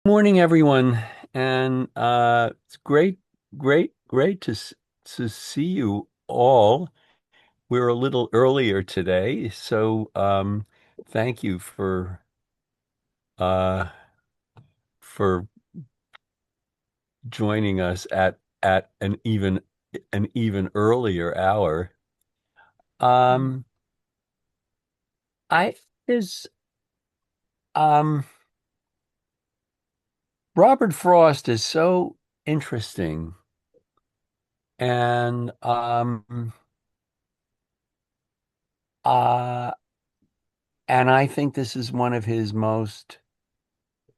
Morning, everyone, and it's great to see you all. We're a little earlier today, so thank you uh, for joining us at an even earlier hour. Um, I is Robert Frost is so interesting, and uh, and I think this is one of his most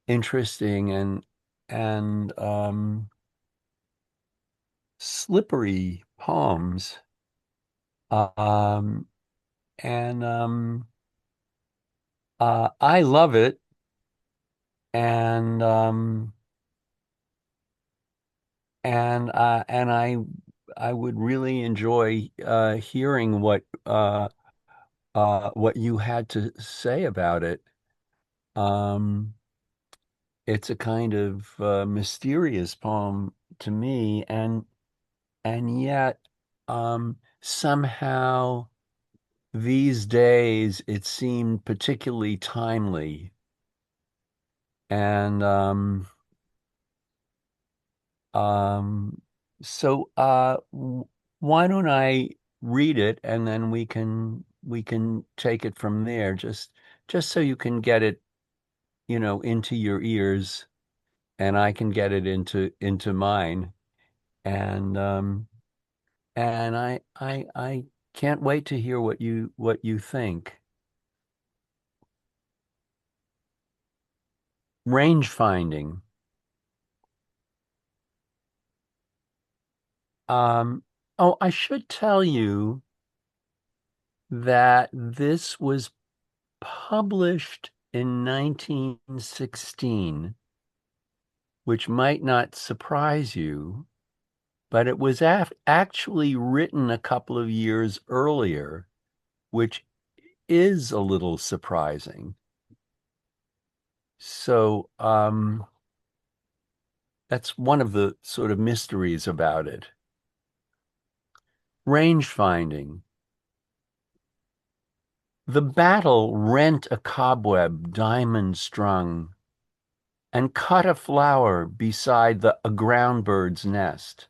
interesting and slippery poems. Um, and I love it, and and I would really enjoy hearing what you had to say about it. Um, it's a kind of mysterious poem to me, and yet somehow these days it seemed particularly timely. And um, so why don't I read it and then we can take it from there, just so you can get it, into your ears, and I can get it into mine. And I can't wait to hear what you think. Range finding. Um, oh, I should tell you that this was published in 1916, which might not surprise you, but it was actually written a couple of years earlier, which is a little surprising. So, that's one of the sort of mysteries about it. Range finding. The battle rent a cobweb diamond strung and cut a flower beside a ground bird's nest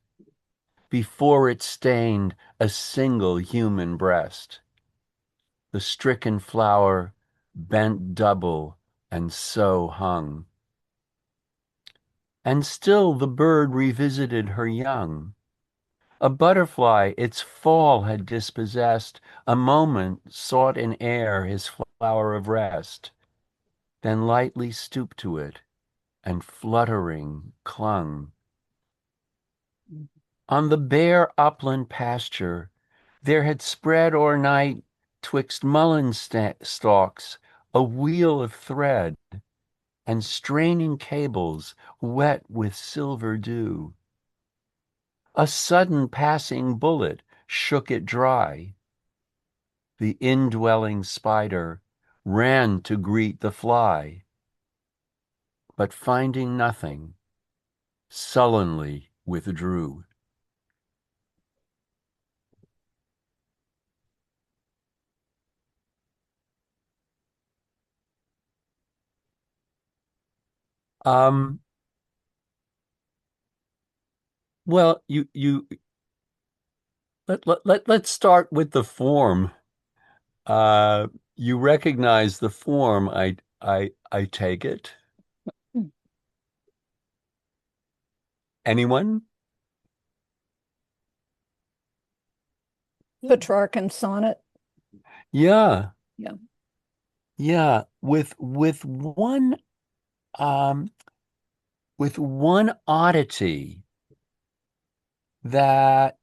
before it stained a single human breast. The stricken flower bent double and so hung. And still the bird revisited her young. A butterfly its fall had dispossessed, a moment sought in air his flower of rest, then lightly stooped to it and fluttering clung. On the bare upland pasture there had spread o'ernight twixt mullein stalks a wheel of thread and straining cables wet with silver dew. A sudden passing bullet shook it dry. The indwelling spider ran to greet the fly, but finding nothing, sullenly withdrew. Um, well, let's start with the form. Uh, you recognize the form, I take it. Anyone? Petrarchan sonnet. Yeah, Yeah. yeah. Um with one oddity, that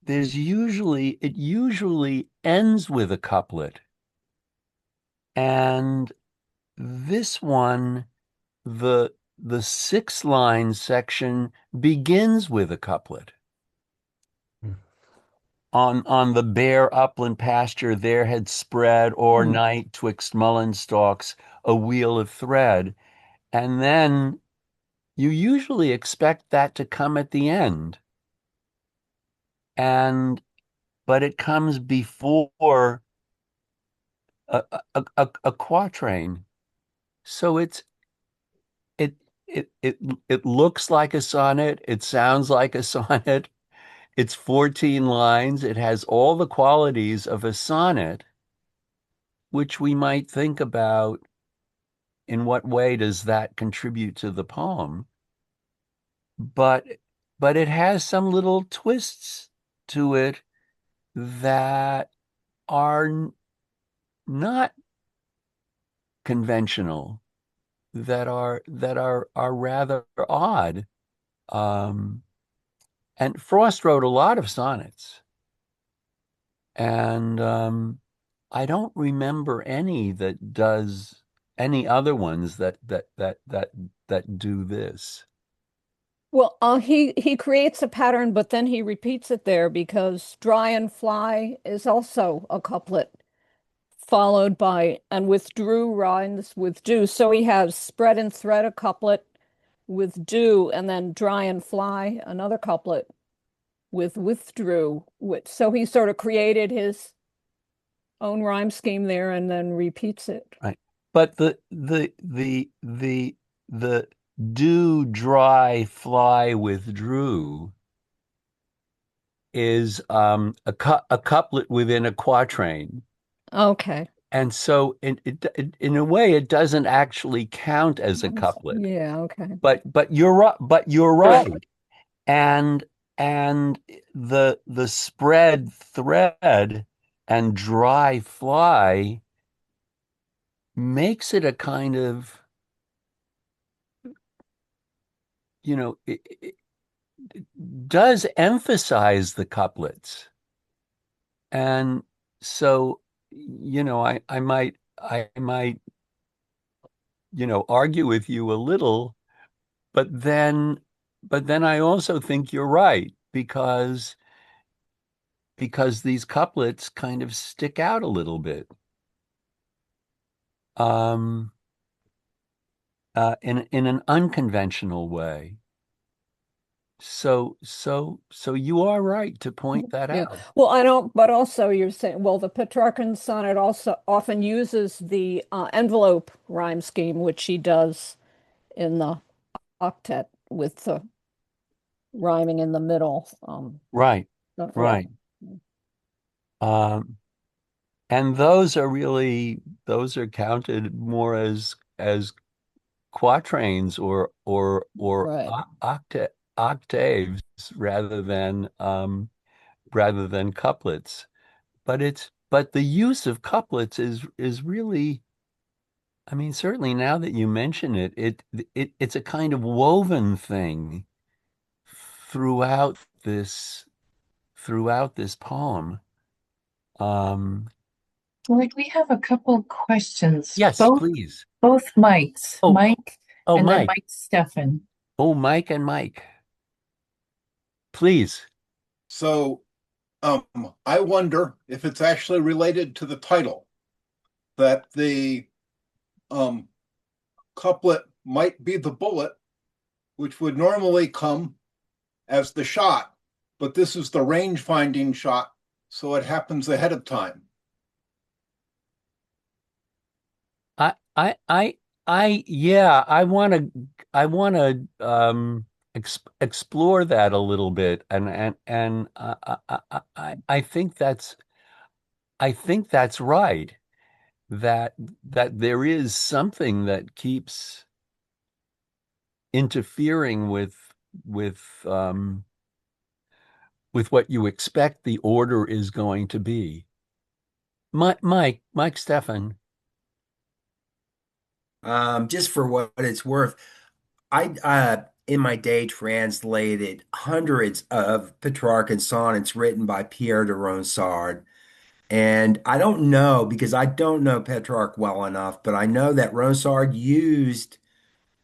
it usually ends with a couplet, and this one, the six line section begins with a couplet. On the bare upland pasture there had spread o'er night twixt mullein stalks a wheel of thread. And then you usually expect that to come at the end, and but it comes before a quatrain. So it it it it looks like a sonnet, it sounds like a sonnet. It's 14 lines. It has all the qualities of a sonnet, which we might think about in what way does that contribute to the poem. But but it has some little twists to it that are not conventional, that are rather odd. Um, and Frost wrote a lot of sonnets, and I don't remember any other ones that do this. Well, he creates a pattern, but then he repeats it there because dry and fly is also a couplet followed by and withdrew rhymes with do. So he has spread and thread a couplet with do, and then dry and fly another couplet with withdrew. So he sort of created his own rhyme scheme there and then repeats it. Right. But the do dry fly withdrew is a couplet within a quatrain. Okay. And so in a way it doesn't actually count as a couplet. Yeah, okay. But you're right, And and the spread thread and dry fly makes it a kind of, it does emphasize the couplets. And so, I might, argue with you a little, but then, I also think you're right because these couplets kind of stick out a little bit. Um, in an unconventional way. So you are right to point that Yeah. out. Well, I don't, but also you're saying, well, the Petrarchan sonnet also often uses the envelope rhyme scheme, which she does in the octet with the rhyming in the middle. Right, Yeah. right. Um, and those are counted more as quatrains or Right. octaves rather than couplets. But the use of couplets is really, I mean, certainly now that you mention it, it's a kind of woven thing throughout this throughout this poem. Um, Lloyd, we have a couple questions. yes, please. Both Mikes, Oh, Mike oh, and then Mike. Mike Stefan. Oh, Mike and Mike. Please. So um, I wonder if it's actually related to the title, that the um, couplet might be the bullet, which would normally come as the shot, but this is the range finding shot, so it happens ahead of time. Yeah, I want to explore that a little bit, and I think that's right. That that there is something that keeps interfering with with what you expect the order is going to be. Mike Stefan. Just for what it's worth, I in my day translated hundreds of Petrarchan sonnets written by Pierre de Ronsard. And I don't know because I don't know Petrarch well enough, but I know that Ronsard used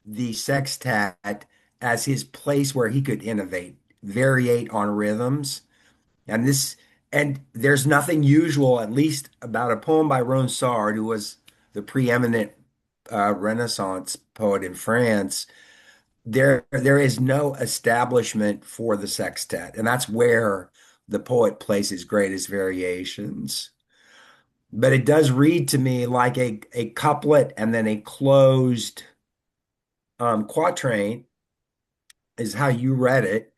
the sextet as his place where he could innovate, variate on rhythms. And this, and there's nothing usual, at least about a poem by Ronsard, who was the preeminent Renaissance poet in France. there is no establishment for the sextet, and that's where the poet places his greatest variations. But it does read to me like a couplet and then a closed quatrain is how you read it.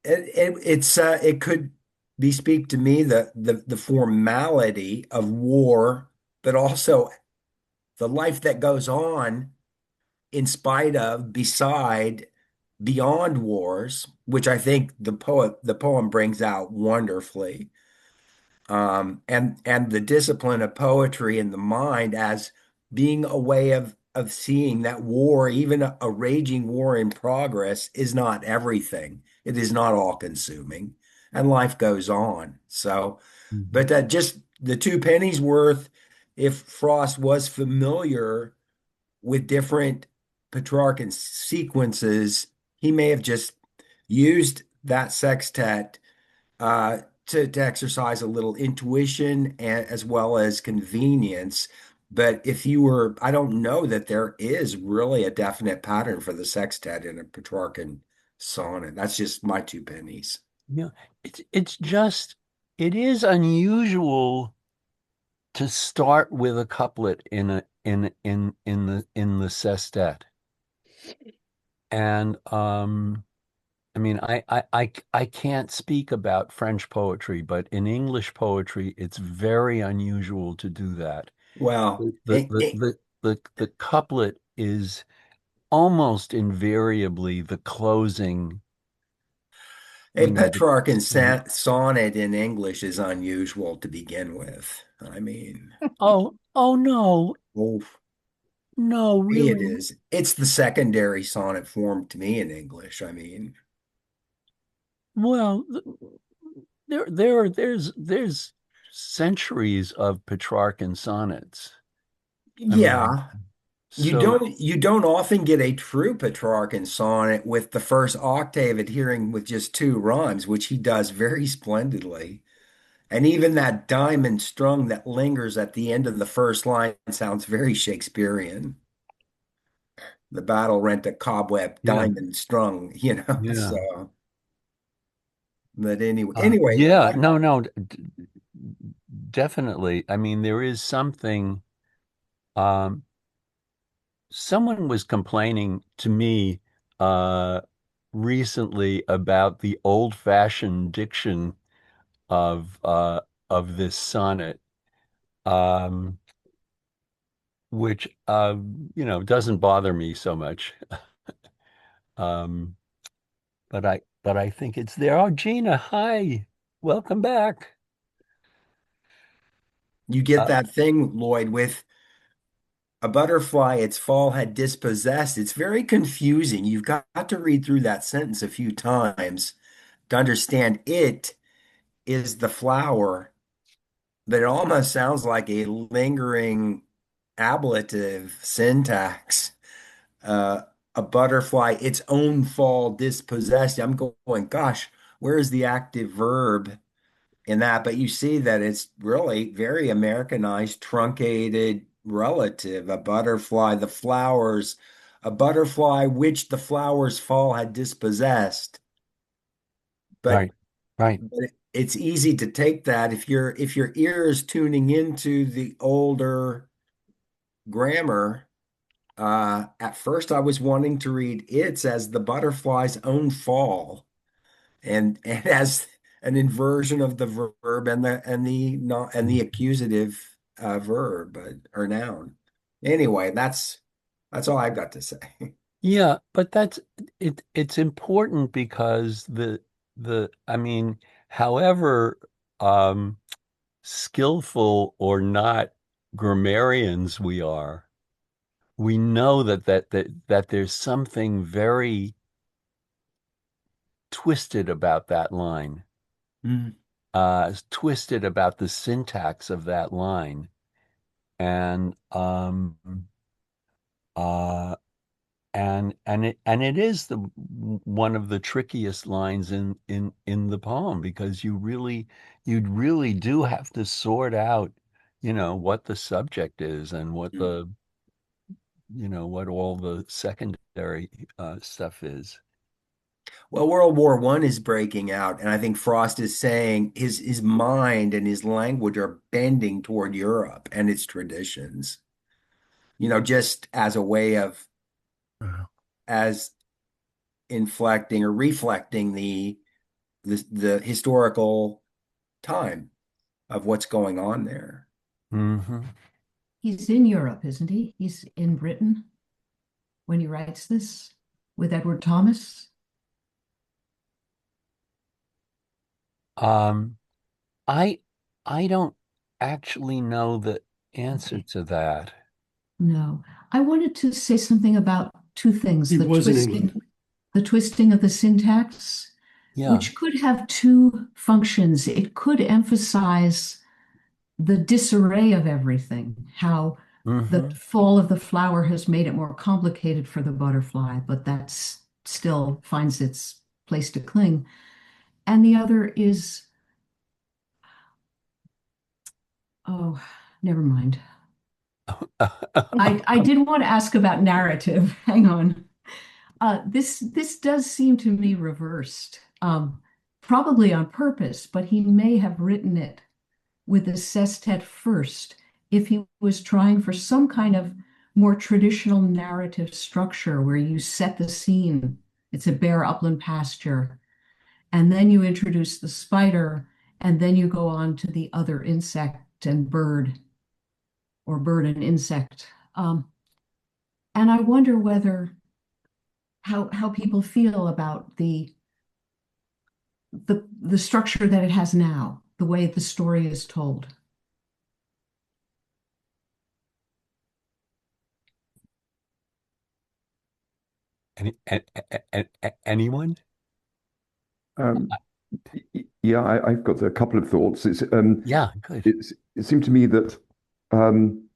It could be speak to me the formality of war, but also the life that goes on in spite of, beside, beyond wars, which I think the poem brings out wonderfully. And the discipline of poetry in the mind as being a way of seeing that war, even a raging war in progress, is not everything. It is not all consuming, and life goes on. So, Mhm. but that just the two pennies worth, if Frost was familiar with different Petrarchan sequences, he may have just used that sextet to exercise a little intuition and, as well as convenience. But if you were, I don't know that there is really a definite pattern for the sextet in a Petrarchan sonnet. That's just my two pennies. Yeah, it's just it is unusual to start with a couplet in the sestet. And I mean I can't speak about French poetry, but in English poetry it's very unusual to do that. Well, The couplet is almost invariably the closing, a you know, Petrarchan sonnet in English is unusual to begin with. I mean, oh no, oh, no, it really. is. It's the secondary sonnet form to me in English. I mean, Well, there's centuries of Petrarchan sonnets. I mean, yeah, so you don't often get a true Petrarchan sonnet with the first octave adhering with just two rhymes, which he does very splendidly. And even that diamond strung that lingers at the end of the first line sounds very Shakespearean. The battle rent a cobweb, yeah, diamond strung, you know. yeah. So, but anyway, Yeah, no, no, definitely. I mean, there is something. Um, Someone was complaining to me uh, recently about the old-fashioned diction of this sonnet, um, which doesn't bother me so much. Um, but I think it's there. Oh, Gina, hi, welcome back. you get Uh, that thing, Lloyd, with a butterfly, its fall had dispossessed. It's very confusing. You've got to read through that sentence a few times to understand it is the flower, but it almost sounds like a lingering ablative syntax. Uh, a butterfly, its own fall dispossessed. I'm going, gosh, where is the active verb in that? But you see that it's really very Americanized, truncated relative. A butterfly, the flowers, a butterfly which the flowers fall had dispossessed. But, right, right, but it's easy to take that if your ear is tuning into the older grammar. At first, I was wanting to read its as the butterfly's own fall, and as an inversion of the verb and the not and the accusative verb or noun. Anyway, that's all I've got to say. yeah. But that's it. It's important because the I mean, however um, skillful or not grammarians we are, we know that there's something very twisted about that line, Mm. twisted about the syntax of that line, and uh, and it is the one of the trickiest lines in the poem because you really do have to sort out, what the subject is and what Mm. what all the secondary stuff is. Well, World War I is breaking out, and I think Frost is saying his mind and his language are bending toward Europe and its traditions, just as a way of Uh, as inflecting or reflecting the historical time of what's going on there. Mm-hmm. He's in Europe, isn't he? He's in Britain when he writes this with Edward Thomas. Um, I I don't actually know the answer Okay. to that. No. I wanted to say something about two things. He was in England. The twisting of the syntax, Yeah. which could have two functions. It could emphasize the disarray of everything, how the Mm-hmm. fall of the flower has made it more complicated for the butterfly, but that's still finds its place to cling. And the other is, oh, never mind. I did want to ask about narrative. Hang on. This does seem to me reversed, probably on purpose, but he may have written it with the sestet first if he was trying for some kind of more traditional narrative structure where you set the scene. It's a bare upland pasture, and then you introduce the spider, and then you go on to the other insect and bird, or bird and insect. And I wonder whether how people feel about the structure that it has now, the way the story is told. Anyone? Um, yeah, I've got a couple of thoughts. Yeah, good. It seemed to me that I mean,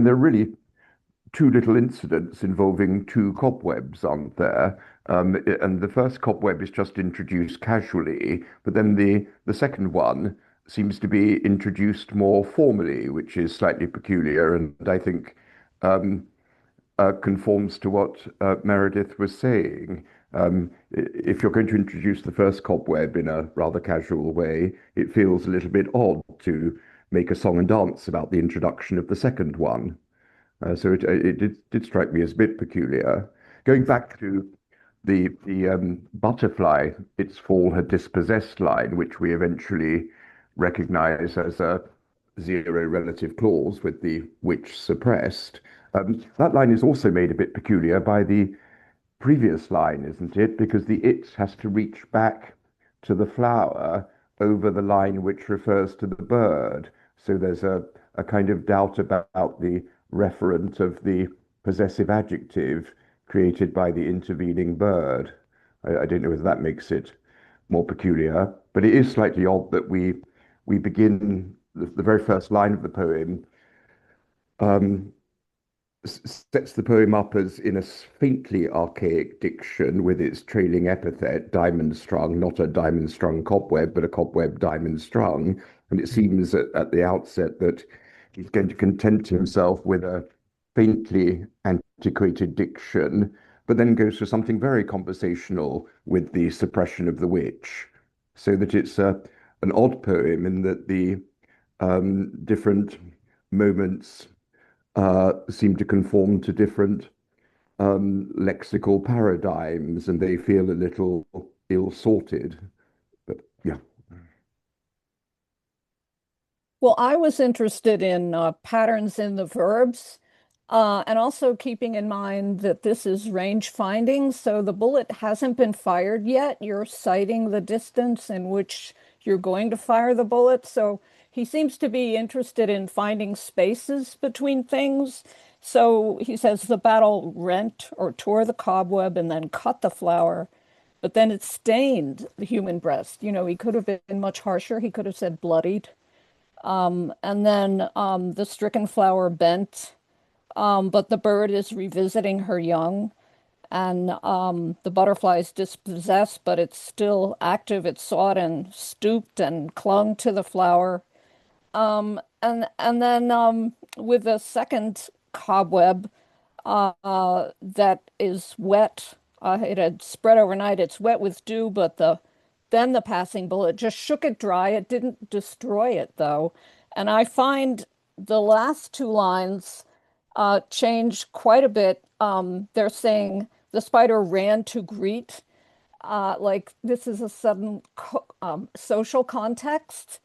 there are really two little incidents involving two cobwebs, aren't there? And the first cobweb is just introduced casually, but then the second one seems to be introduced more formally, which is slightly peculiar, and I think conforms to what Meredith was saying. If you're going to introduce the first cobweb in a rather casual way, it feels a little bit odd to make a song and dance about the introduction of the second one. So it did strike me as a bit peculiar. Going back to the butterfly, its fall had dispossessed line, which we eventually recognize as a zero relative clause with the which suppressed. That line is also made a bit peculiar by the previous line, isn't it? Because the it has to reach back to the flower over the line which refers to the bird. So there's a kind of doubt about the referent of the possessive adjective created by the intervening bird. I don't know whether that makes it more peculiar, but it is slightly odd that we begin the very first line of the poem um, sets the poem up as in a faintly archaic diction with its trailing epithet, diamond strung, not a diamond strung cobweb, but a cobweb diamond strung. And it seems at the outset that he's going to content himself with a faintly antiquated diction, but then goes for something very conversational with the suppression of the witch, so that it's an odd poem in that the different moments seem to conform to different lexical paradigms, and they feel a little ill-sorted. But yeah. Well, I was interested in patterns in the verbs, and also keeping in mind that this is range finding, so the bullet hasn't been fired yet. You're citing the distance in which you're going to fire the bullet. So he seems to be interested in finding spaces between things. So he says the battle rent or tore the cobweb and then cut the flower, but then it stained the human breast. He could have been much harsher. He could have said bloodied. And then the stricken flower bent, but the bird is revisiting her young, and the butterfly is dispossessed, but it's still active. It sought and stooped and clung to the flower. And then with the second cobweb that is wet. It had spread overnight. It's wet with dew, but then the passing bullet just shook it dry. It didn't destroy it though. And I find the last two lines change quite a bit. They're saying the spider ran to greet. Like this is a sudden social context.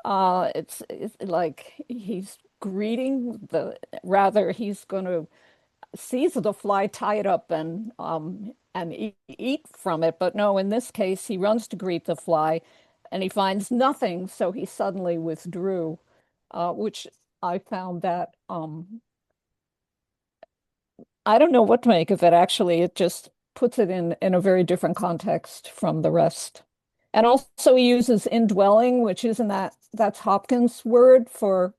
It's like he's greeting rather he's going to seize the fly, tie it up, and eat from it. But no, in this case, he runs to greet the fly, and he finds nothing, so he suddenly withdrew, which I found that I don't know what to make of it. Actually, it just puts it in a very different context from the rest. And also, he uses indwelling, which isn't that's Hopkins' word for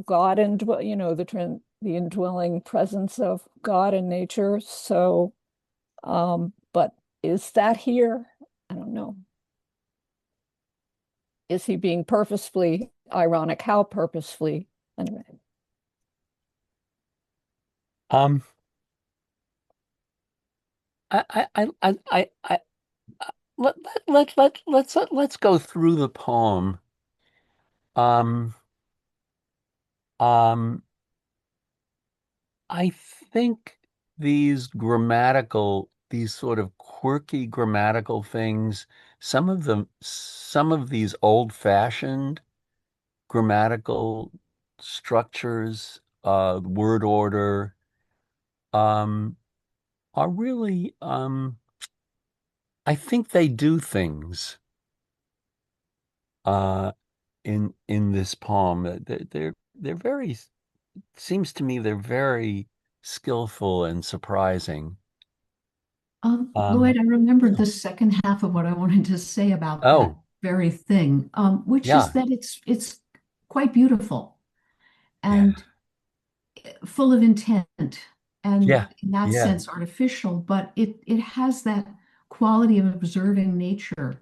God and the indwelling presence of God in nature. So, but is that here? I don't know. Is he being purposefully ironic? How purposefully? Anyway. Um, I let's go through the poem. Um, um, I think these sort of quirky grammatical things, some of these old-fashioned grammatical structures, word order, um, are really, I think they do things, uh, in this poem. They're very, seems to me they're very skillful and surprising. Lloyd, I remembered Yeah. the second half of what I wanted to say about that Oh, very thing, which is yeah, that it's quite beautiful yeah, and full of intent, and yeah, in that yeah, sense artificial, but it has that quality of observing nature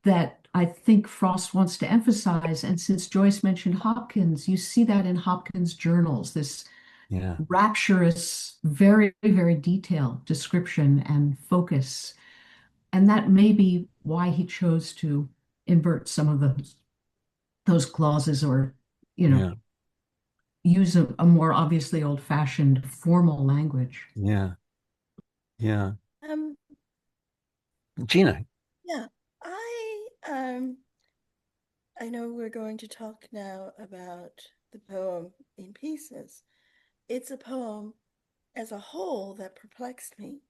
that I think Frost wants to emphasize. And since Joyce mentioned Hopkins, you see that in Hopkins' journals, this yeah, rapturous, very, very detailed description and focus. And that may be why he chose to invert some of those clauses, or, you know, yeah, use a more obviously old-fashioned formal language. yeah, yeah. Um, Gina, yeah, I know we're going to talk now about the poem in pieces. It's a poem as a whole that perplexed me,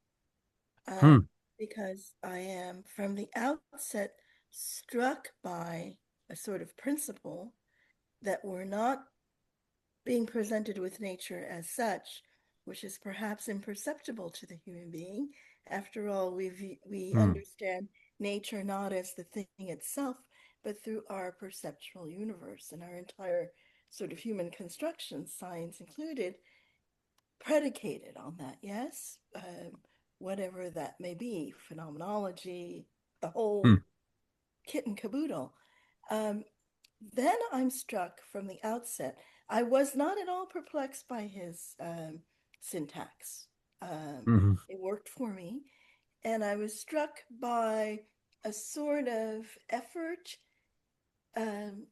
hmm, because I am from the outset struck by a sort of principle that we're not being presented with nature as such, which is perhaps imperceptible to the human being. After all, we hmm, understand nature not as the thing itself, but through our perceptual universe, and our entire sort of human construction, science included, predicated on that. Yes, whatever that may be, phenomenology, the hmm, whole kit and caboodle. Um, then I'm struck from the outset. I was not at all perplexed by his syntax. hmm, It worked for me. And I was struck by a sort of effort, um,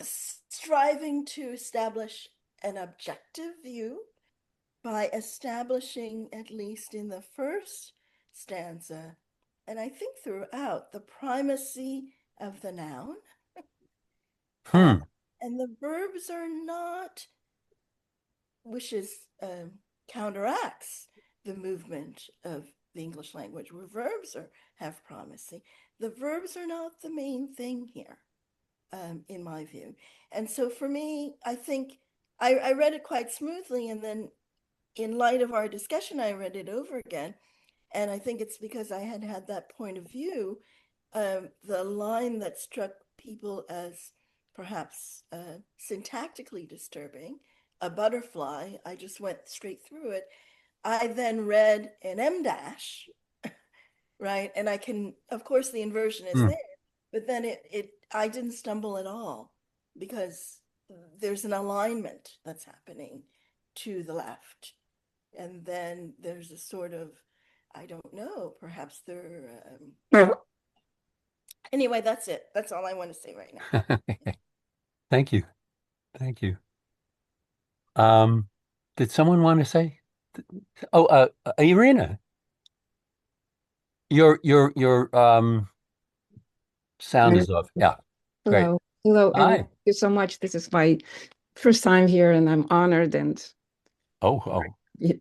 striving to establish an objective view by establishing, at least in the first stanza, and I think throughout, the primacy of the noun. Uh, hmm, and the verbs are not, which is counteracts the movement of the English language, where verbs have primacy. The verbs are not the main thing here, in my view. And so for me, I think I read it quite smoothly, and then in light of our discussion, I read it over again. And I think it's because I had had that point of view. The line that struck people as perhaps syntactically disturbing, a butterfly, I just went straight through it. I then read an M dash, right? And I can, of course, the inversion is hmm, there, but then I didn't stumble at all, because there's an alignment that's happening to the left. And then there's a sort of, I don't know, perhaps anyway, that's it. That's all I want to say right now. Thank you. Thank you. Did someone want to say? Oh, Irina, your sound is off. Yeah, great. Hello. Hello, everyone. Hi. Thank you so much. This is my first time here, and I'm honored and Oh,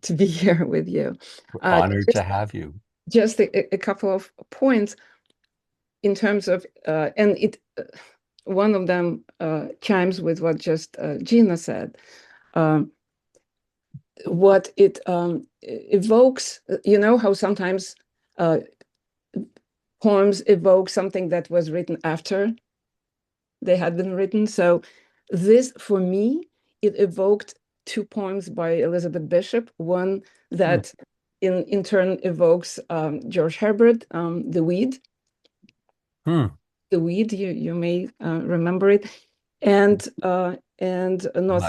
to be here with you. we're honored to have you. Just a couple of points in terms of, and one of them chimes with what just Gina said. What it evokes, you know, how sometimes poems evoke something that was written after they had been written. So this, for me, it evoked two poems by Elizabeth Bishop. One that in turn evokes George Herbert, The Weed. The Weed, you may remember it. And North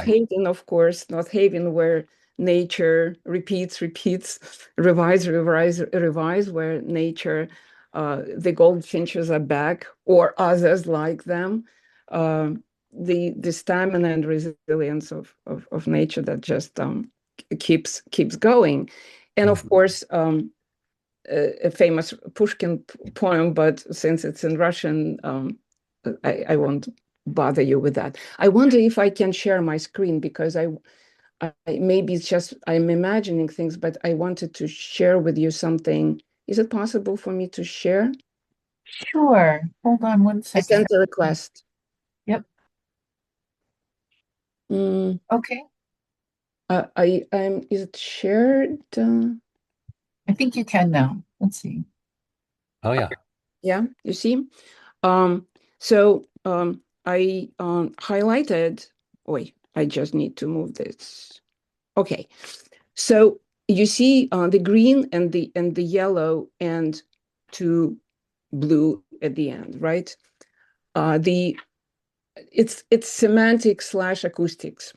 Haven, of course, North Haven, where nature repeats, revise, where nature, the goldfinches are back, or others like them. The stamina and resilience of nature that just keeps going. And of course, a famous Pushkin poem, but since it's in Russian, I won't bother you with that. I wonder if I can share my screen, because I maybe it's just I'm imagining things, but I wanted to share with you something. Is it possible for me to share? Sure. Hold on one I second. sent a request. Yep. Okay. I'm. Is it shared? I think you can now. Let's see. Oh yeah. Yeah. You see. So I highlighted. Wait, I just need to move this. Okay. So you see the green and the yellow and two blue at the end, right? It's semantics / acoustics.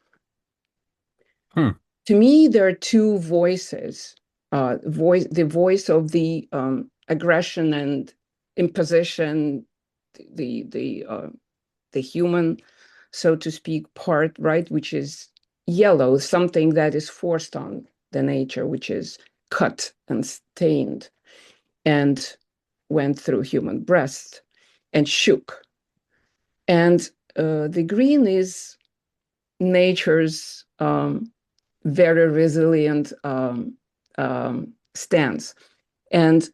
To me, there are two voices. The voice of the aggression and imposition, the human, so to speak, part, right, which is yellow, something that is forced on the nature, which is cut and stained and went through human breast and shook. And the green is nature's very resilient stance. And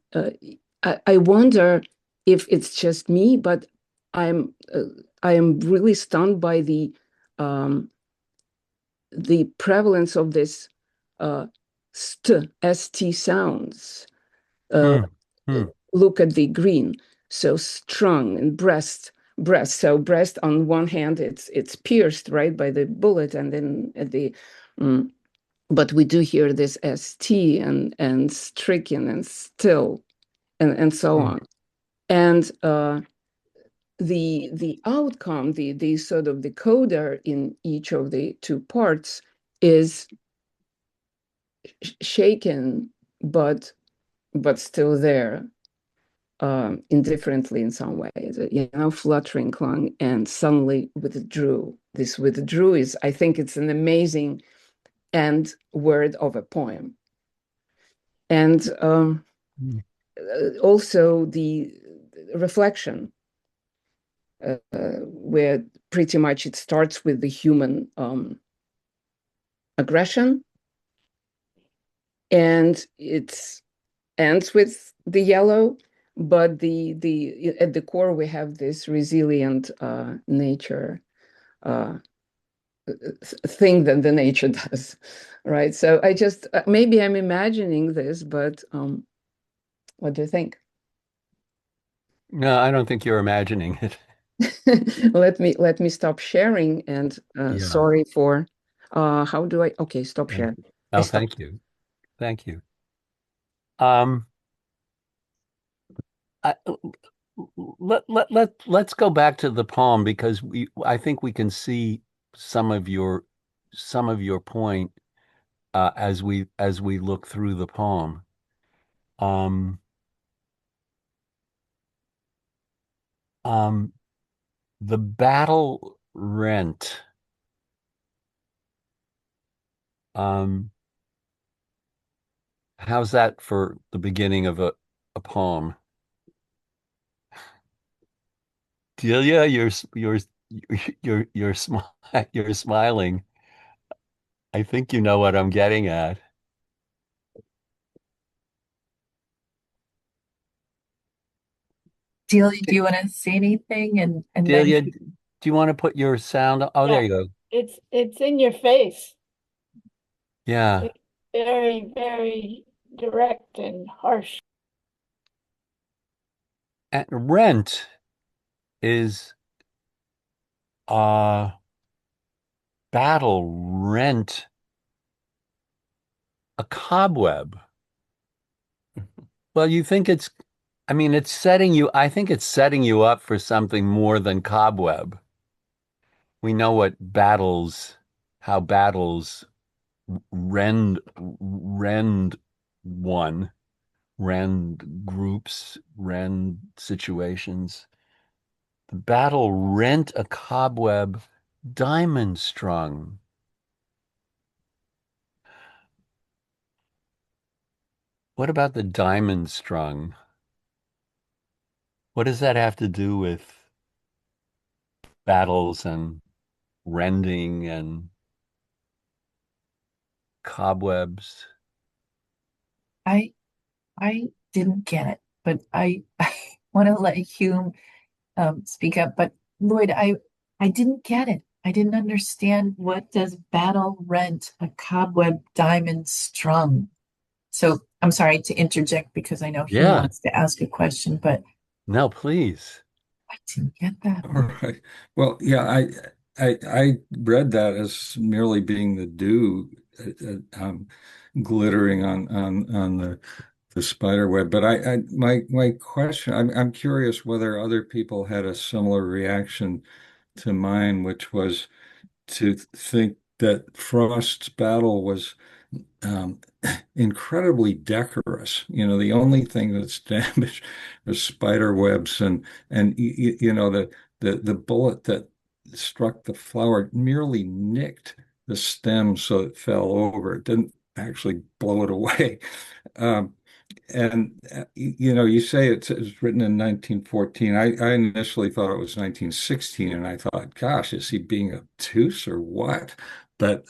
I wonder if it's just me, but I am really stunned by the prevalence of this st sounds. Look at the green, so strung, and breast. So breast on one hand, it's pierced, right, by the bullet, and then at the but we do hear this st and stricken and still and so on. And the outcome, the sort of the coda in each of the two parts is shaken, but still there, indifferently in some ways, fluttering clung and suddenly withdrew. This withdrew is, I think it's an amazing end word of a poem. And also the reflection, where pretty much it starts with the human aggression, and it ends with the yellow, but at the core we have this resilient nature thing that the nature does, right? So I just maybe I'm imagining this, but what do you think? No, I don't think you're imagining it. Let me stop sharing, and sorry for how do I stop sharing. Oh, thank you. Let's go back to the poem, because I think we can see some of your point as we look through the poem. Um, um, the battle rent. Um, how's that for the beginning of a poem? Delia, you're smiling. I think you know what I'm getting at. Delia, do you want to say anything? And then Delia, do you want to put your sound? Oh, there Yeah, you go. it's in your face. Yeah. It's very, very direct and harsh. And rent is battle rent a cobweb. Well, you think I mean, I think it's setting you up for something more than cobweb. We know how battles rend one, rend groups, rend situations. The battle rent a cobweb diamond strung. What about the diamond strung? What does that have to do with battles and rending and cobwebs? I didn't get it, but I want to let Hume speak up. But Lloyd, I didn't get it. I didn't understand, what does battle rent a cobweb diamond strung? So I'm sorry to interject because I know Hume Yeah. wants to ask a question, but No, please. I didn't get that. All right. Well, yeah, I read that as merely being the dew glittering on the spider web. But my question, I'm curious whether other people had a similar reaction to mine, which was to think that Frost's battle was um, incredibly decorous. The only thing that's damaged was spider webs, and the bullet that struck the flower merely nicked the stem so it fell over. It didn't actually blow it away. Um, and you say it's written in 1914. I initially thought it was 1916, and I thought, gosh, is he being obtuse or what? But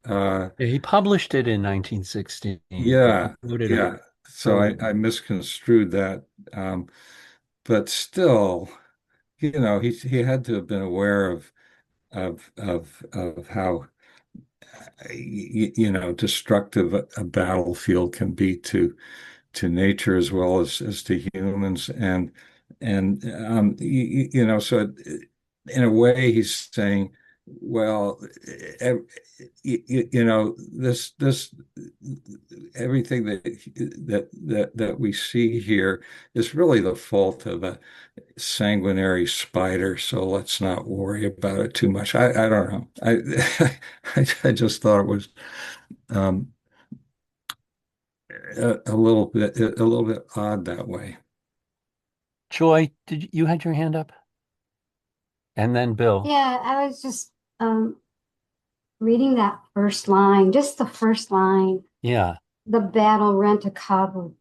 Yeah, he published it in 1916, but he yeah, wrote it yeah. So early. I misconstrued that. Um, but still, he had to have been aware of how destructive a battlefield can be to nature as well as to humans, and so in a way he's saying, well, this everything that we see here is really the fault of a sanguinary spider, so let's not worry about it too much. I don't know. I just thought it was um, a little bit odd that way. Joy, you had your hand up? And then Bill. Yeah, I was just reading that first line, just the first line. Yeah. The battle rent a cobweb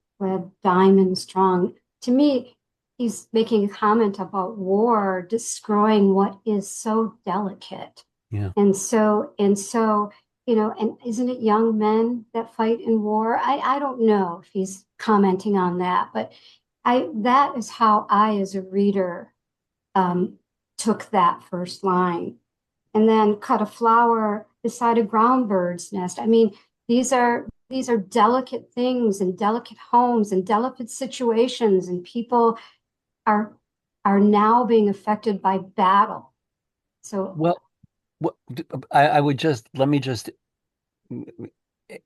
diamond strong. To me, he's making a comment about war destroying what is so delicate. Yeah. And so, and isn't it young men that fight in war? I don't know if he's commenting on that, but that is how I, as a reader, took that first line. And then cut a flower beside a ground bird's nest. I mean, these are delicate things and delicate homes and delicate situations, and people are now being affected by battle. So Well, let me just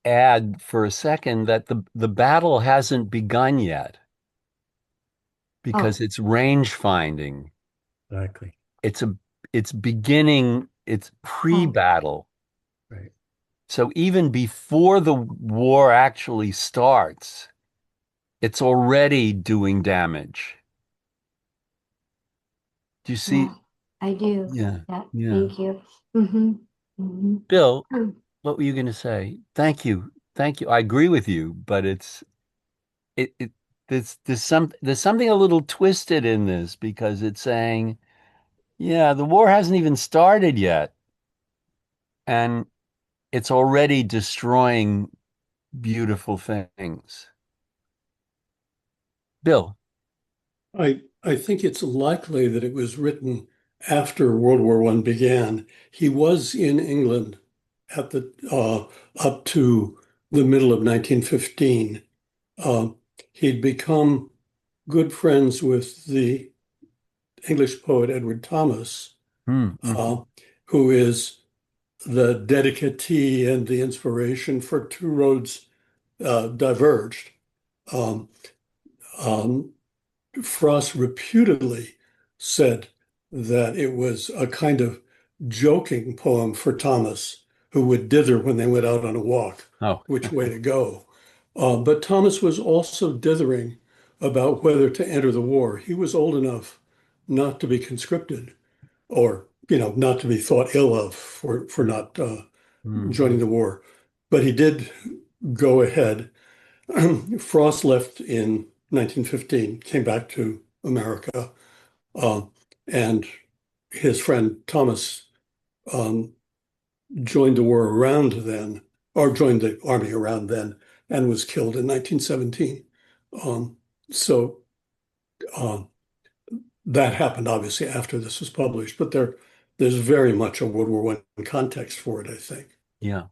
add for a second that the battle hasn't begun yet because it's range finding. Exactly. It's beginning it's Oh, pre-battle. Right. So even before the war actually starts, it's already doing damage. Do you yeah, see? I do. Yeah, Yeah, yeah. thank you. Hmm. Hmm. Bill, what were you going to say? Thank you. Thank you. I agree with you, but it there's something a little twisted in this because it's saying, yeah, the war hasn't even started yet, and it's already destroying beautiful things. Bill. I think it's likely that it was written after World War I began. He was in England at the up to the middle of 1915. Uh, he'd become good friends with the English poet Edward Thomas, Mm-hmm. uh, who is the dedicatee and the inspiration for Two Roads Diverged. Um, um, Frost reputedly said that it was a kind of joking poem for Thomas, who would dither when they went out on a walk, Oh, which way to go. But Thomas was also dithering about whether to enter the war. He was old enough not to be conscripted or, not to be thought ill of for not mhm. joining the war. But he did go ahead. Frost left in 1915, came back to America, uh, and his friend Thomas um, joined the war around then, or joined the army around then, and was killed in 1917. Um, so uh, that happened obviously after this was published, but there's very much a World War I context for it, I think. Yeah.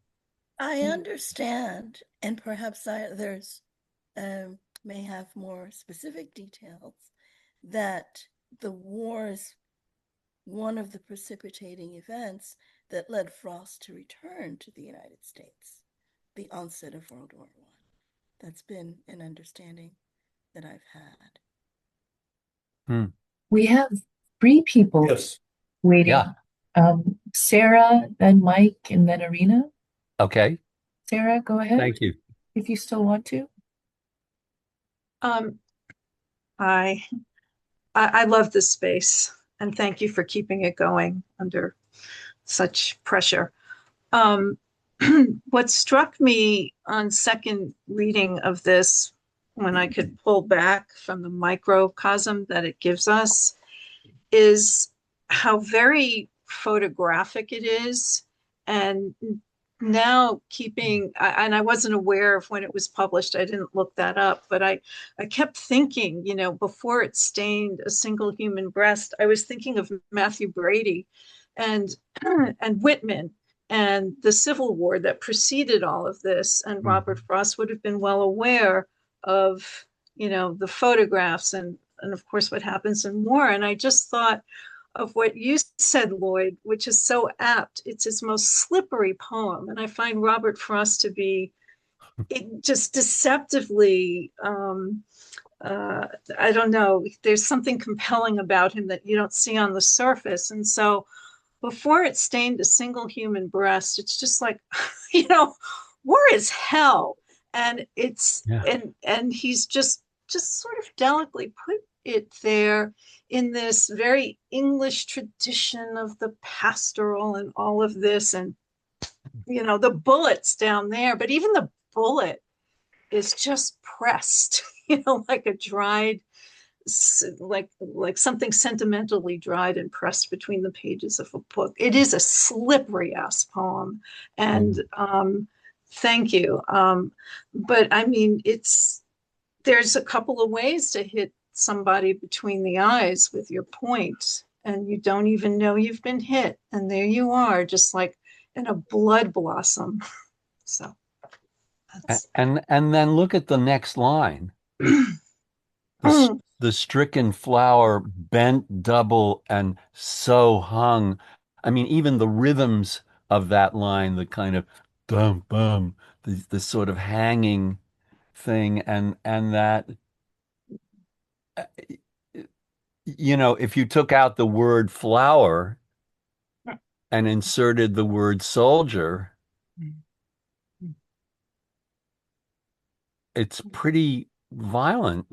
I understand, and perhaps there's may have more specific details that the war is one of the precipitating events that led Frost to return to the United States, the onset of World War I. That's been an understanding that I've had. Hmm. We have three people Yes. Yeah. waiting. Sarah, then Mike, and then Arena. Okay. Sarah, go ahead Thank you. if you still want to. Um, I I love this space, and thank you for keeping it going under such pressure. Um, what struck me on second reading of this, when I could pull back from the microcosm that it gives us, is how very photographic it is. And now and I wasn't aware of when it was published, I didn't look that up, but I kept thinking, before it stained a single human breast, I was thinking of Matthew Brady and and Whitman and the Civil War that preceded all of this. And Robert Mhm. Frost would have been well aware of, the photographs and of course what happens in war. And I just thought of what you said, Lloyd, which is so apt. It's his most slippery poem. And I find Robert Frost to be just deceptively, I don't know, there's something compelling about him that you don't see on the surface. And so before it stained a single human breast, it's just like, war is hell. And Yeah. and he's just sort of delicately put it there in this very English tradition of the pastoral and all of this, and the bullet's down there, but even the bullet is just pressed, like a dried, like something sentimentally dried and pressed between the pages of a book. It is a slippery ass poem, and Mm. thank you. But I mean, there's a couple of ways to hit somebody between the eyes with your point, and you don't even know you've been hit, and there you are, just like in a blood blossom. So that's And then look at the next line. The stricken flower bent double and so hung. I mean, even the rhythms of that line, the kind of bum bum, the sort of hanging thing, and that uh, if you took out the word flower, and inserted the word soldier, it's pretty violent.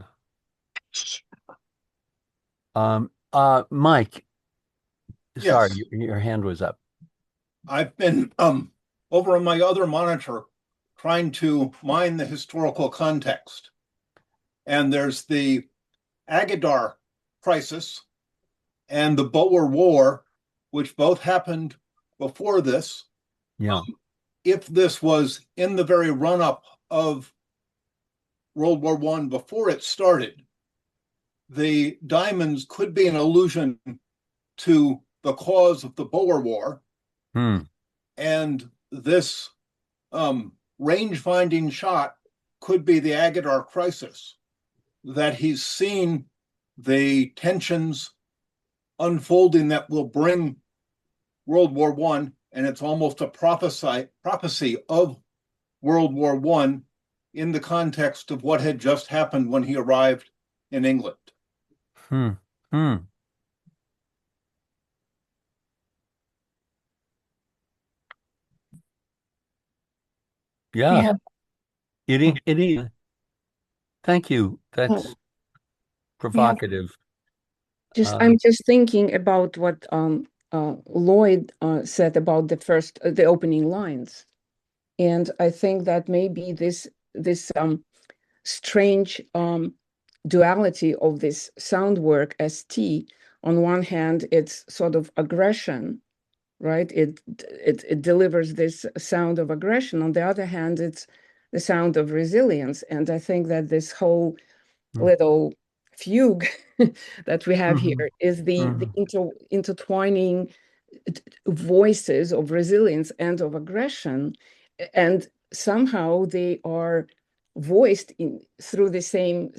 Mike, sorry, Yes. your hand was up. I've been over on my other monitor trying to mine the historical context. And there's the Agadar crisis and the Boer War, which both happened before this. Yeah. If this was in the very run-up of World War I before it started, the diamonds could be an allusion to the cause of the Boer War. And this range-finding shot could be the Agadar crisis, that he's seen the tensions unfolding that will bring World War I, and it's almost a prophecy of World War I in the context of what had just happened when he arrived in England. Yeah. It is. Thank you. That's provocative. I'm just thinking about what Lloyd said about the opening lines, and I think that maybe this strange duality of this sound work ST. On one hand, it's sort of aggression, right? It delivers this sound of aggression. On the other hand, it's the sound of resilience. And I think that this whole little fugue that we have here is the intertwining voices of resilience and of aggression, and somehow they are voiced through the same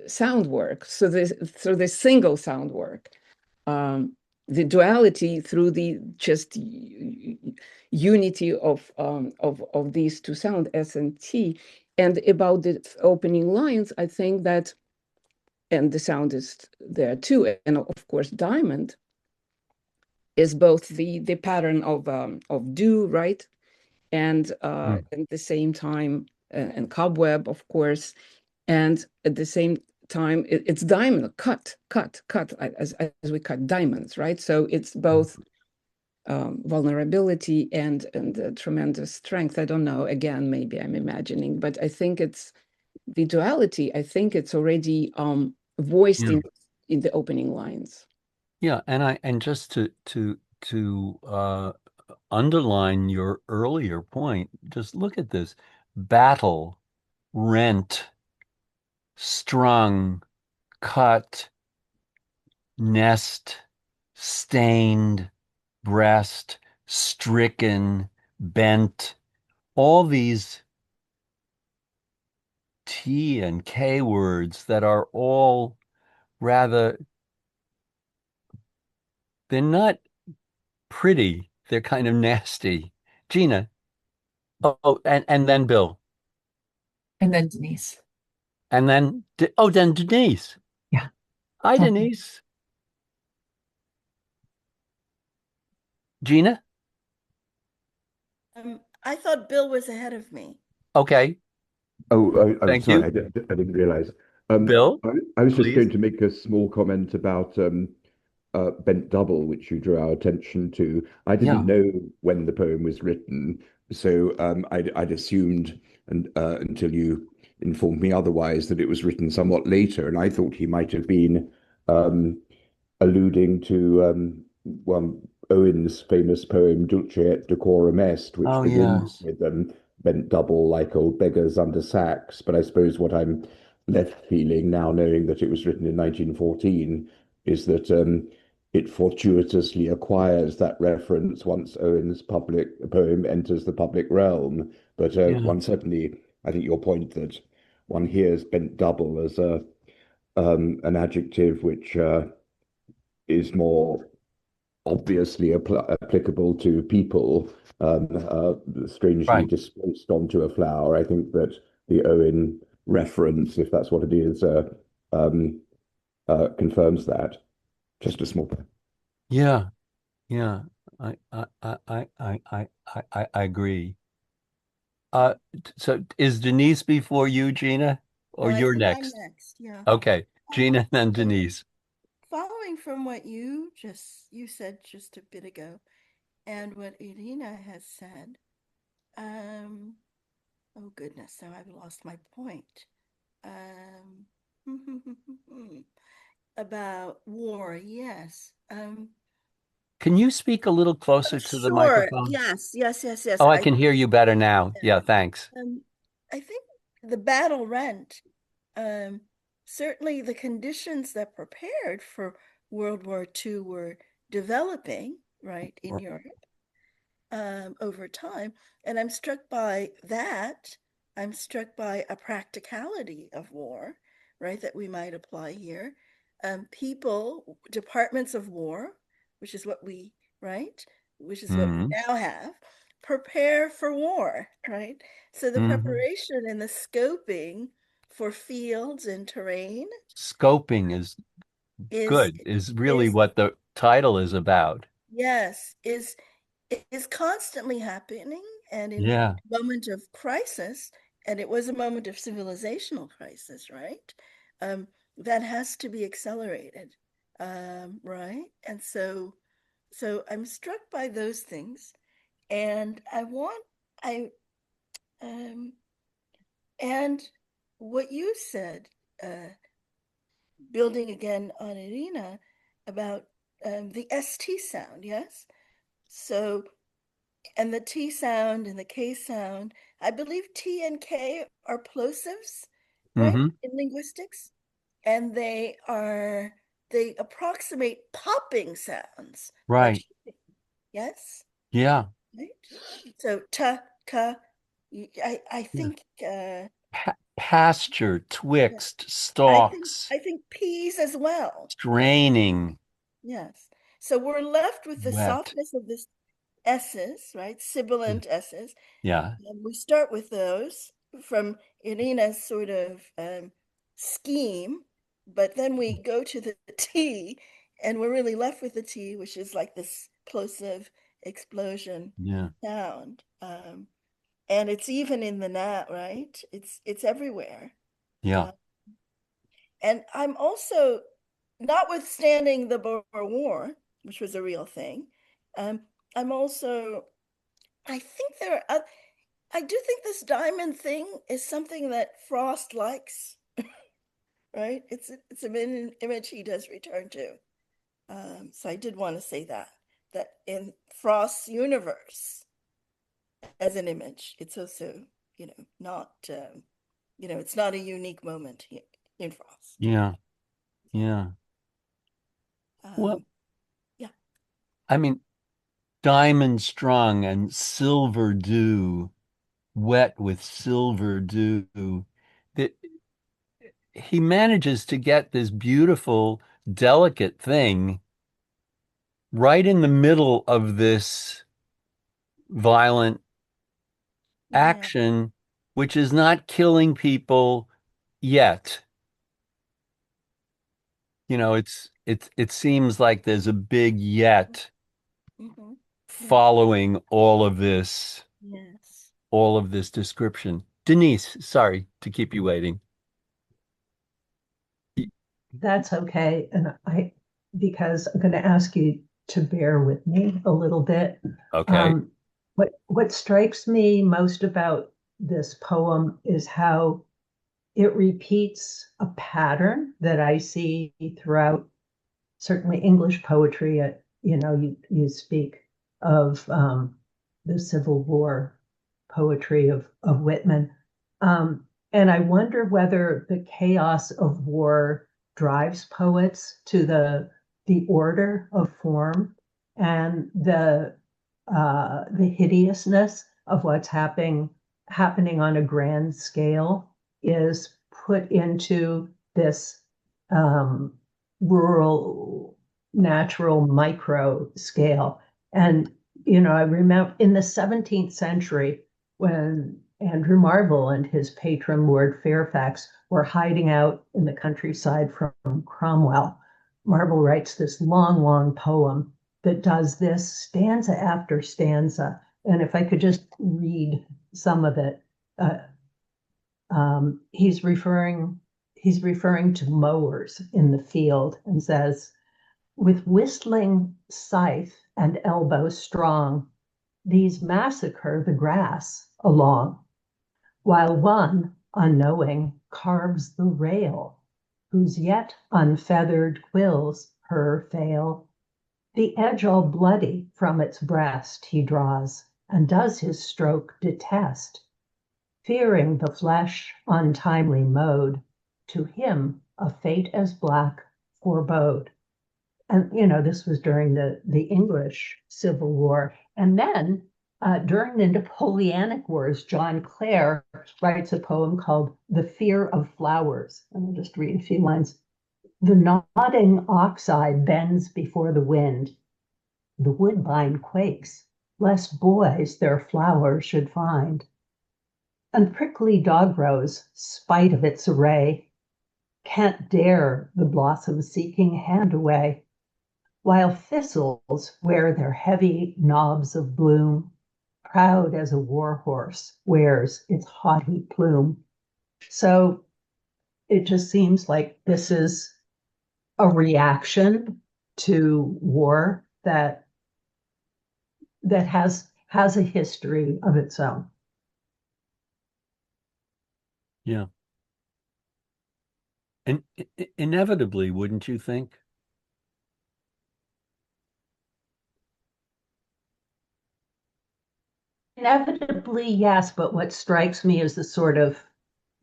sound work. So through the single sound work, the duality through the just unity of these two sound, S and T. And about the opening lines, I think that, and the sound is there too, and of course diamond is both the pattern of dew, right, and at the same time, and cobweb, of course, and at the same time it's diamond, cut as we cut diamonds, right? So it's both vulnerability and tremendous strength. I don't know, again, maybe I'm imagining, but I think it's the duality. I think it's already voiced in the opening lines. Yeah, and just to underline your earlier point, just look at this: battle, rent, strung, cut, nest, stained, breast, stricken, bent, all these T and K words that are all rather, they're not pretty, they're kind of nasty. Gina. And then Bill. And then Denise. And then, then Denise. Yeah. Hi, Denise. Gina? I thought Bill was ahead of me. Okay. I'm Thank sorry, you. I didn't realize. Bill, I was just please. going to make a small comment about Bent Double, which you drew our attention to. I didn't know when the poem was written, so I'd assumed, until you informed me otherwise, that it was written somewhat later, and I thought he might have been alluding to Owen's famous poem Dulce et decorum est, which begins with bent double like old beggars under sacks. But I suppose what I'm left feeling now, knowing that it was written in 1914, is that it fortuitously acquires that reference once Owen's public poem enters the public realm. But one certainly, I think your point that one hears bent double as an adjective which is more obviously applicable to people, strangely displaced onto a flower. I think that the Owen reference, if that's what it is, confirms that. Just a small point. Yeah. I agree. So is Denise before you, Gina, No, or I you're think I'm next? next. Yeah. Okay, Gina, then So Denise. following from what you said just a bit ago, and what Irina has said, um, oh goodness, now I've lost my point. About war, yes. Can you speak a little closer to the Sure. microphone? Yes. Oh, I can hear you better now. Yeah, thanks. I think the battle rent, um, certainly the conditions that prepared for World War II were developing, right, in Europe, over time. And I'm struck by that. I'm struck by a practicality of war, right, that we might apply here. People, departments of war, which is what we, right, which is what we Hmm. now have, prepare for war, right? So the Hmm. preparation and the scoping for fields and terrain Scoping is is good, is really is what the title is about. yes, is constantly happening, and in Yeah, a moment of crisis, and it was a moment of civilizational crisis, right? Um, that has to be accelerated, right? And so I'm struck by those things, and I um, and what you said, uh, building again on Irina about the ST sound, yes. So and the T sound and the K sound. I believe T and K are plosives, right, hmm, in linguistics, and they approximate popping sounds like right. yes, Yeah, right. So ta ka. I yeah. think Pasture, yeah, twixt, stalks, I think P's as well, right? straining, Yes. So we're left with the wet. softness of this S's, right? Sibilant S's. Yeah, And we start with those from Irina's sort of scheme, but then we go to the T, and we're really left with the T, which is like this plosive explosion yeah, sound. And it's even in the nat, right? It's everywhere. yeah. Uh, and I'm also, notwithstanding the Boer War, which was a real thing, um, I'm also, I think there are I do think this diamond thing is something that Frost likes, right? It's an image he does return to. So I did want to say that in Frost's universe as an image, it's also not it's not a unique moment in Frost. Yeah, yeah. Well, Um, yeah, I mean, diamond strung and silver dew, wet with silver dew. That he manages to get this beautiful, delicate thing right in the middle of this violent yeah, action, which is not killing people yet. It seems like there's a big yet hmm yeah, following yes. all of this description. Denise, sorry to keep you waiting. That's okay. And because I'm going to ask you to bear with me a little bit. Okay. Um, what strikes me most about this poem is how it repeats a pattern that I see throughout certainly English poetry. You speak of the Civil War poetry of Whitman. And I wonder whether the chaos of war drives poets to the order of form and the hideousness of what's happening on a grand scale is put into this um, rural, natural micro scale. And, I remember in the 17th century when Andrew Marvell and his patron, Lord Fairfax, were hiding out in the countryside from Cromwell. Marvell writes this long, long poem that does this stanza after stanza. And if I could just read some of it, he's referring to mowers in the field and says, with whistling scythe and elbow strong, these massacre the grass along, while one, unknowing, carves the rail, whose yet unfeathered quills her fail. The edge all bloody from its breast he draws, and does his stroke detest, fearing the flesh untimely mowed, to him a fate as black forebode. And, this was during the English Civil War. And then during the Napoleonic Wars, John Clare writes a poem called The Fear of Flowers. And I'll just read a few lines. The nodding ox-eye bends before the wind. The woodbine quakes, lest boys their flower should find. And prickly dogrose, spite of its array, can't dare the blossom-seeking hand away, while thistles wear their heavy knobs of bloom, proud as a war horse wears its haughty plume. So it just seems like this is a reaction to war that has a history of its own. Yeah. And inevitably, wouldn't you think? Inevitably, yes, but what strikes me is the sort of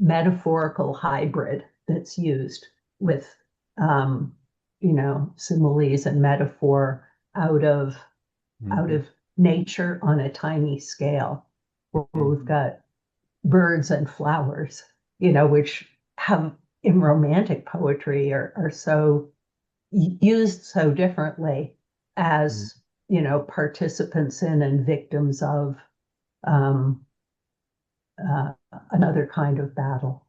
metaphorical hybrid that's used with, similes and metaphor out of nature on a tiny scale, where we've got birds and flowers, which have in romantic poetry are so used so differently as, participants in and victims of another kind of battle.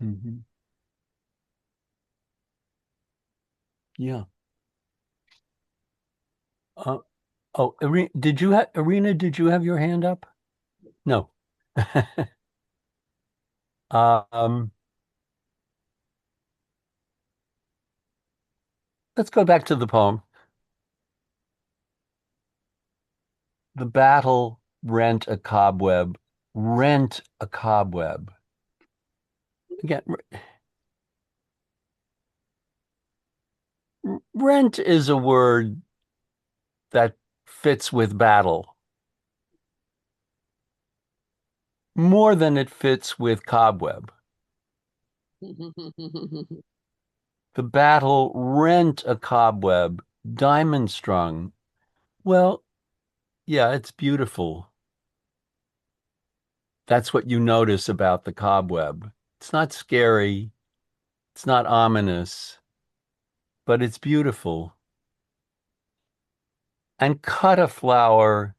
Mm-hmm. Yeah. Irina, did you have your hand up? No. Let's go back to the poem. The battle rent a cobweb. Rent a cobweb. Again, rent is a word that fits with battle more than it fits with cobweb. The battle rent a cobweb, diamond strung. Well, yeah, it's beautiful. That's what you notice about the cobweb. It's not scary. It's not ominous, but it's beautiful. And cut a flower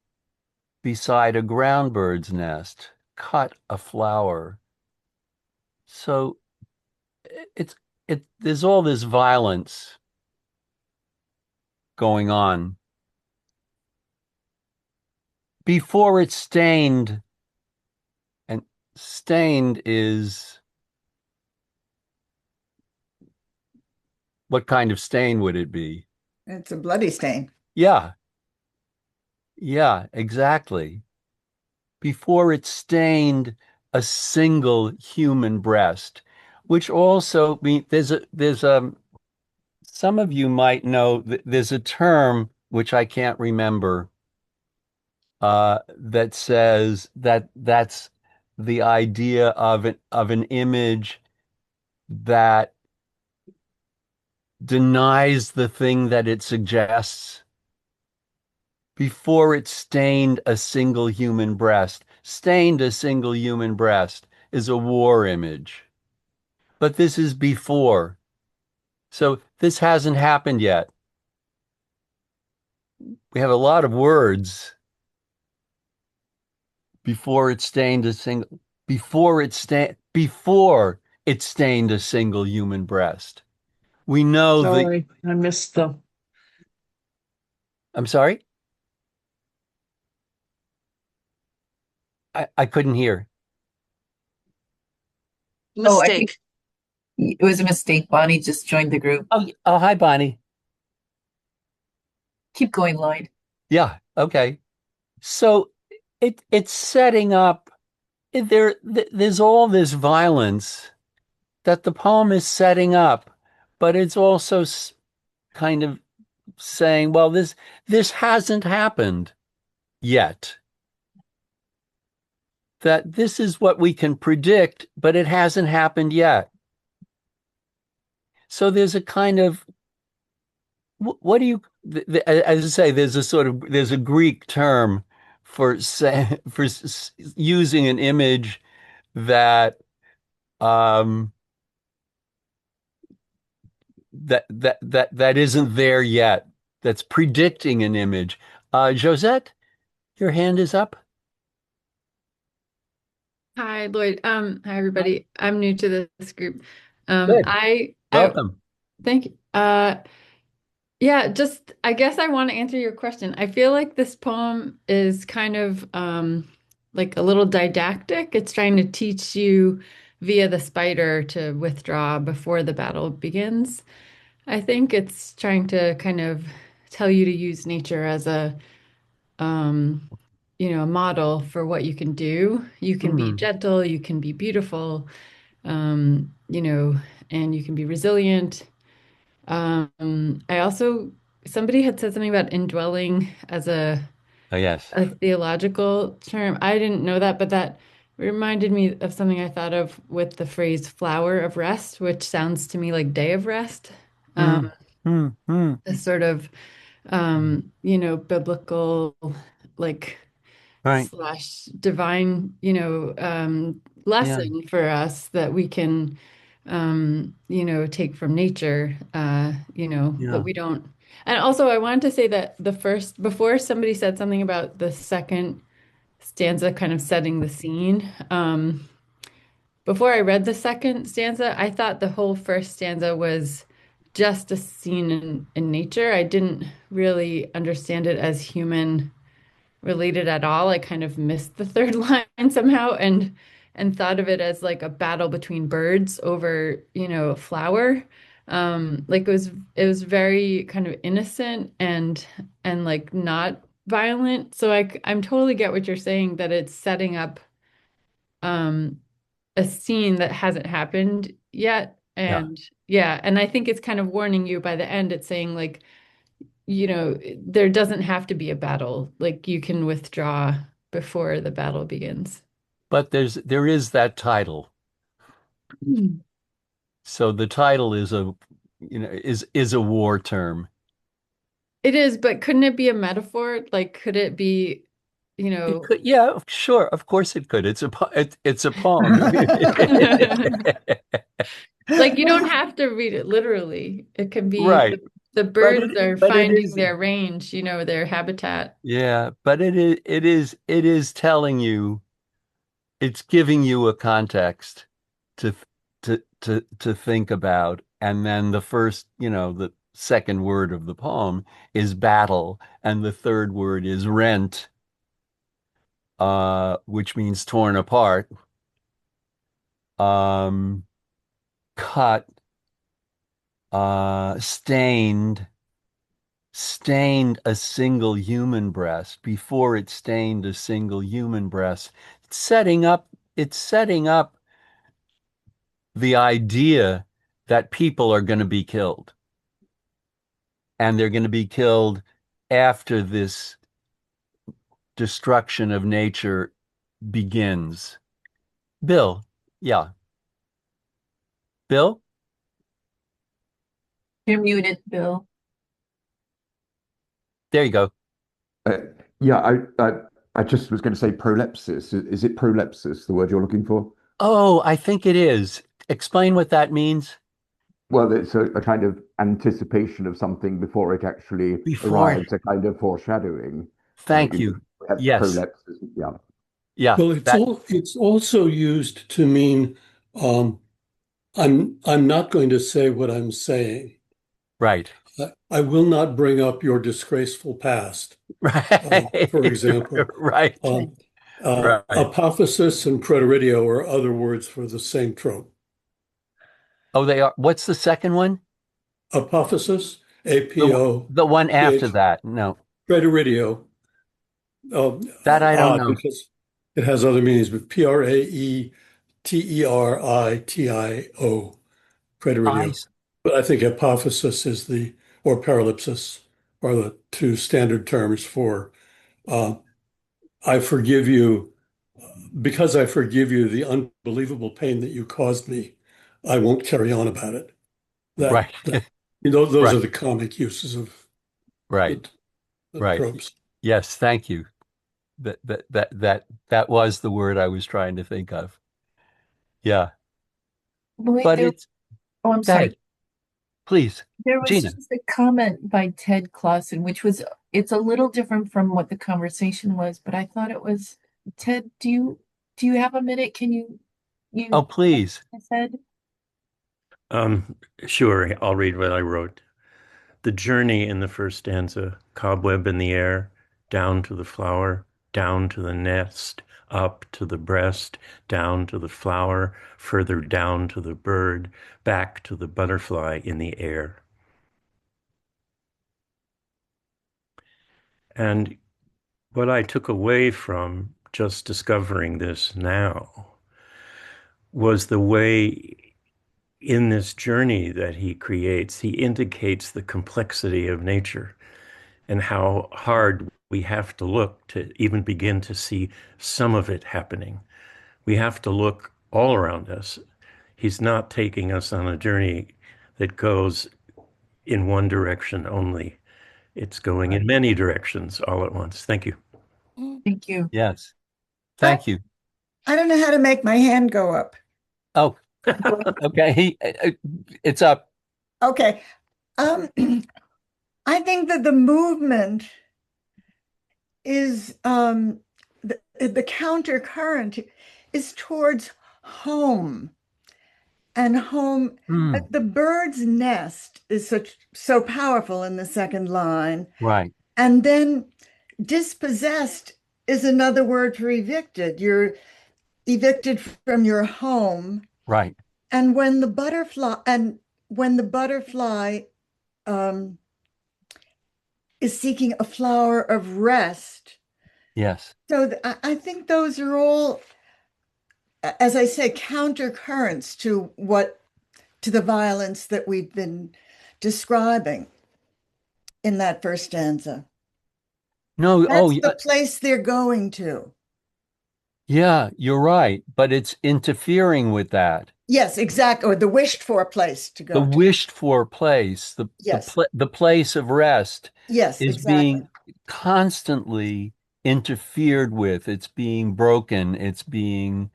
beside a ground bird's nest. Cut a flower. So there's all this violence going on. Before it's stained, and stained is, what kind of stain would it be? It's a bloody stain. Yeah. Yeah, exactly. Before it stained a single human breast, which also means some of you might know that there's a term which I can't remember that says that's the idea of an image that denies the thing that it suggests. Before it stained a single human breast. Stained a single human breast is a war image. But this is before. So this hasn't happened yet. We have a lot of words. Before it stained a single human breast. We know Sorry, I missed the I'm sorry? I couldn't hear. Oh, I think Mistake. it was a mistake. Bonnie just joined the group. Oh, hi, Bonnie. Keep going, Lloyd. Yeah, okay. So it's setting up there's all this violence that the poem is setting up, but it's also kind of saying, well, this hasn't happened yet. That this is what we can predict, but it hasn't happened yet. So there's a kind of what do you as I say, there's a Greek term for using an image that um that isn't there yet, that's predicting an image. Josette, your hand is up. Hi, Lloyd. Hi everybody. I'm new to this group. Good. I Welcome. thank you. Yeah, just I guess I want to answer your question. I feel like this poem is kind of like a little didactic. It's trying to teach you via the spider to withdraw before the battle begins. I think it's trying to kind of tell you to use nature as a um, a model for what you can do. You can be gentle, you can be beautiful, you know, and you can be resilient. I also, somebody had said something about indwelling as Oh, yes. a theological term. I didn't know that, but that reminded me of something I thought of with the phrase flower of rest, which sounds to me like day of rest. A sort of, biblical, like, Right. slash divine, Yeah. lesson for us that we can, take from nature, but Yeah. we don't. And also, I wanted to say that before somebody said something about the second stanza kind of setting the scene. Before I read the second stanza, I thought the whole first stanza was just a scene in nature. I didn't really understand it as human related at all. I kind of missed the third line somehow and thought of it as like a battle between birds over, a flower. Like it was very kind of innocent and like not violent. So I'm totally get what you're saying, that it's setting up um a scene that hasn't happened yet. Yeah. And yeah, and I think it's kind of warning you by the end. It's saying like, there doesn't have to be a battle. Like you can withdraw before the battle begins. But there is that title. So the title is is a war term. It is, but couldn't it be a metaphor? Like, could it be, It could, yeah, sure, of course it could. It's a poem. like you don't have to read it literally. It can be Right. the birds are But it finding is, their range, their habitat. yeah, but it is telling you, it's giving you a context to to think about. And then the second word of the poem is battle, and the third word is rent, which means torn apart, um, cut, stained a single human breast before it stained a single human breast. It's setting up the idea that people are going to be killed, and they're going to be killed after this destruction of nature begins. Bill, yeah. Bill? You're muted, Bill. There you go. Yeah, I just was going to say prolepsis. Is it prolepsis, the word you're looking for? Oh, I think it is. Explain what that means. Well, it's a kind of anticipation of something before it actually Before. arrives, a kind of foreshadowing. Thank you. We have Yes. prolepsis. Yeah. Yeah. Well, it's also used to mean I'm not going to say what I'm saying. Right. I will not bring up your disgraceful past, Right. for example. Right. Um, Right. apophysis and preteridio are other words for the same trope. Oh, they are. What's the second one? Apophysis, The one after APOPH, that. No, preteridio, that I don't odd know. because it has other meanings, but Preteritio, I, preteridio. But I think apophysis is or paralipsis are the two standard terms for uh, I forgive you because I forgive you the unbelievable pain that you caused me. I won't carry on about it. right. Those Right. are the comic uses of Right. the Right. tropes. Yes, thank you. That was the word I was trying to think of. Yeah. Lloyd, But it's oh, I'm go sorry. ahead, please, There was Gina. just a comment by Ted Clausen, it's a little different from what the conversation was, but I thought it was, Ted, do you have a minute? Can Oh, you please. I said? Sure, I'll read what I wrote. The journey in the first stanza, cobweb in the air, down to the flower, down to the nest, up to the breast, down to the flower, further down to the bird, back to the butterfly in the air. And what I took away from just discovering this now was the way in this journey that he creates, he indicates the complexity of nature and how hard we have to look to even begin to see some of it happening. We have to look all around us. He's not taking us on a journey that goes in one direction only. It's going in many directions all at once. Thank you. Thank you. Yes. Thank you. I don't know how to make my hand go up. Oh, okay. It's up. Okay. I think that the movement is the counter current is towards home. And home, the bird's nest is so powerful in the second line. Right. And then dispossessed is another word for evicted. You're evicted from your home. Right. And when the butterfly is seeking a flower of rest. Yes. So I think those are all, as I say, counter currents to the violence that we've been describing in that first stanza. No, That's the place they're going to. yeah, you're right. But it's interfering with that. Yes, exactly. Or the wished for place to go The to. wished for place, the place of rest Yes, is exactly. being constantly interfered with. It's being broken. It's being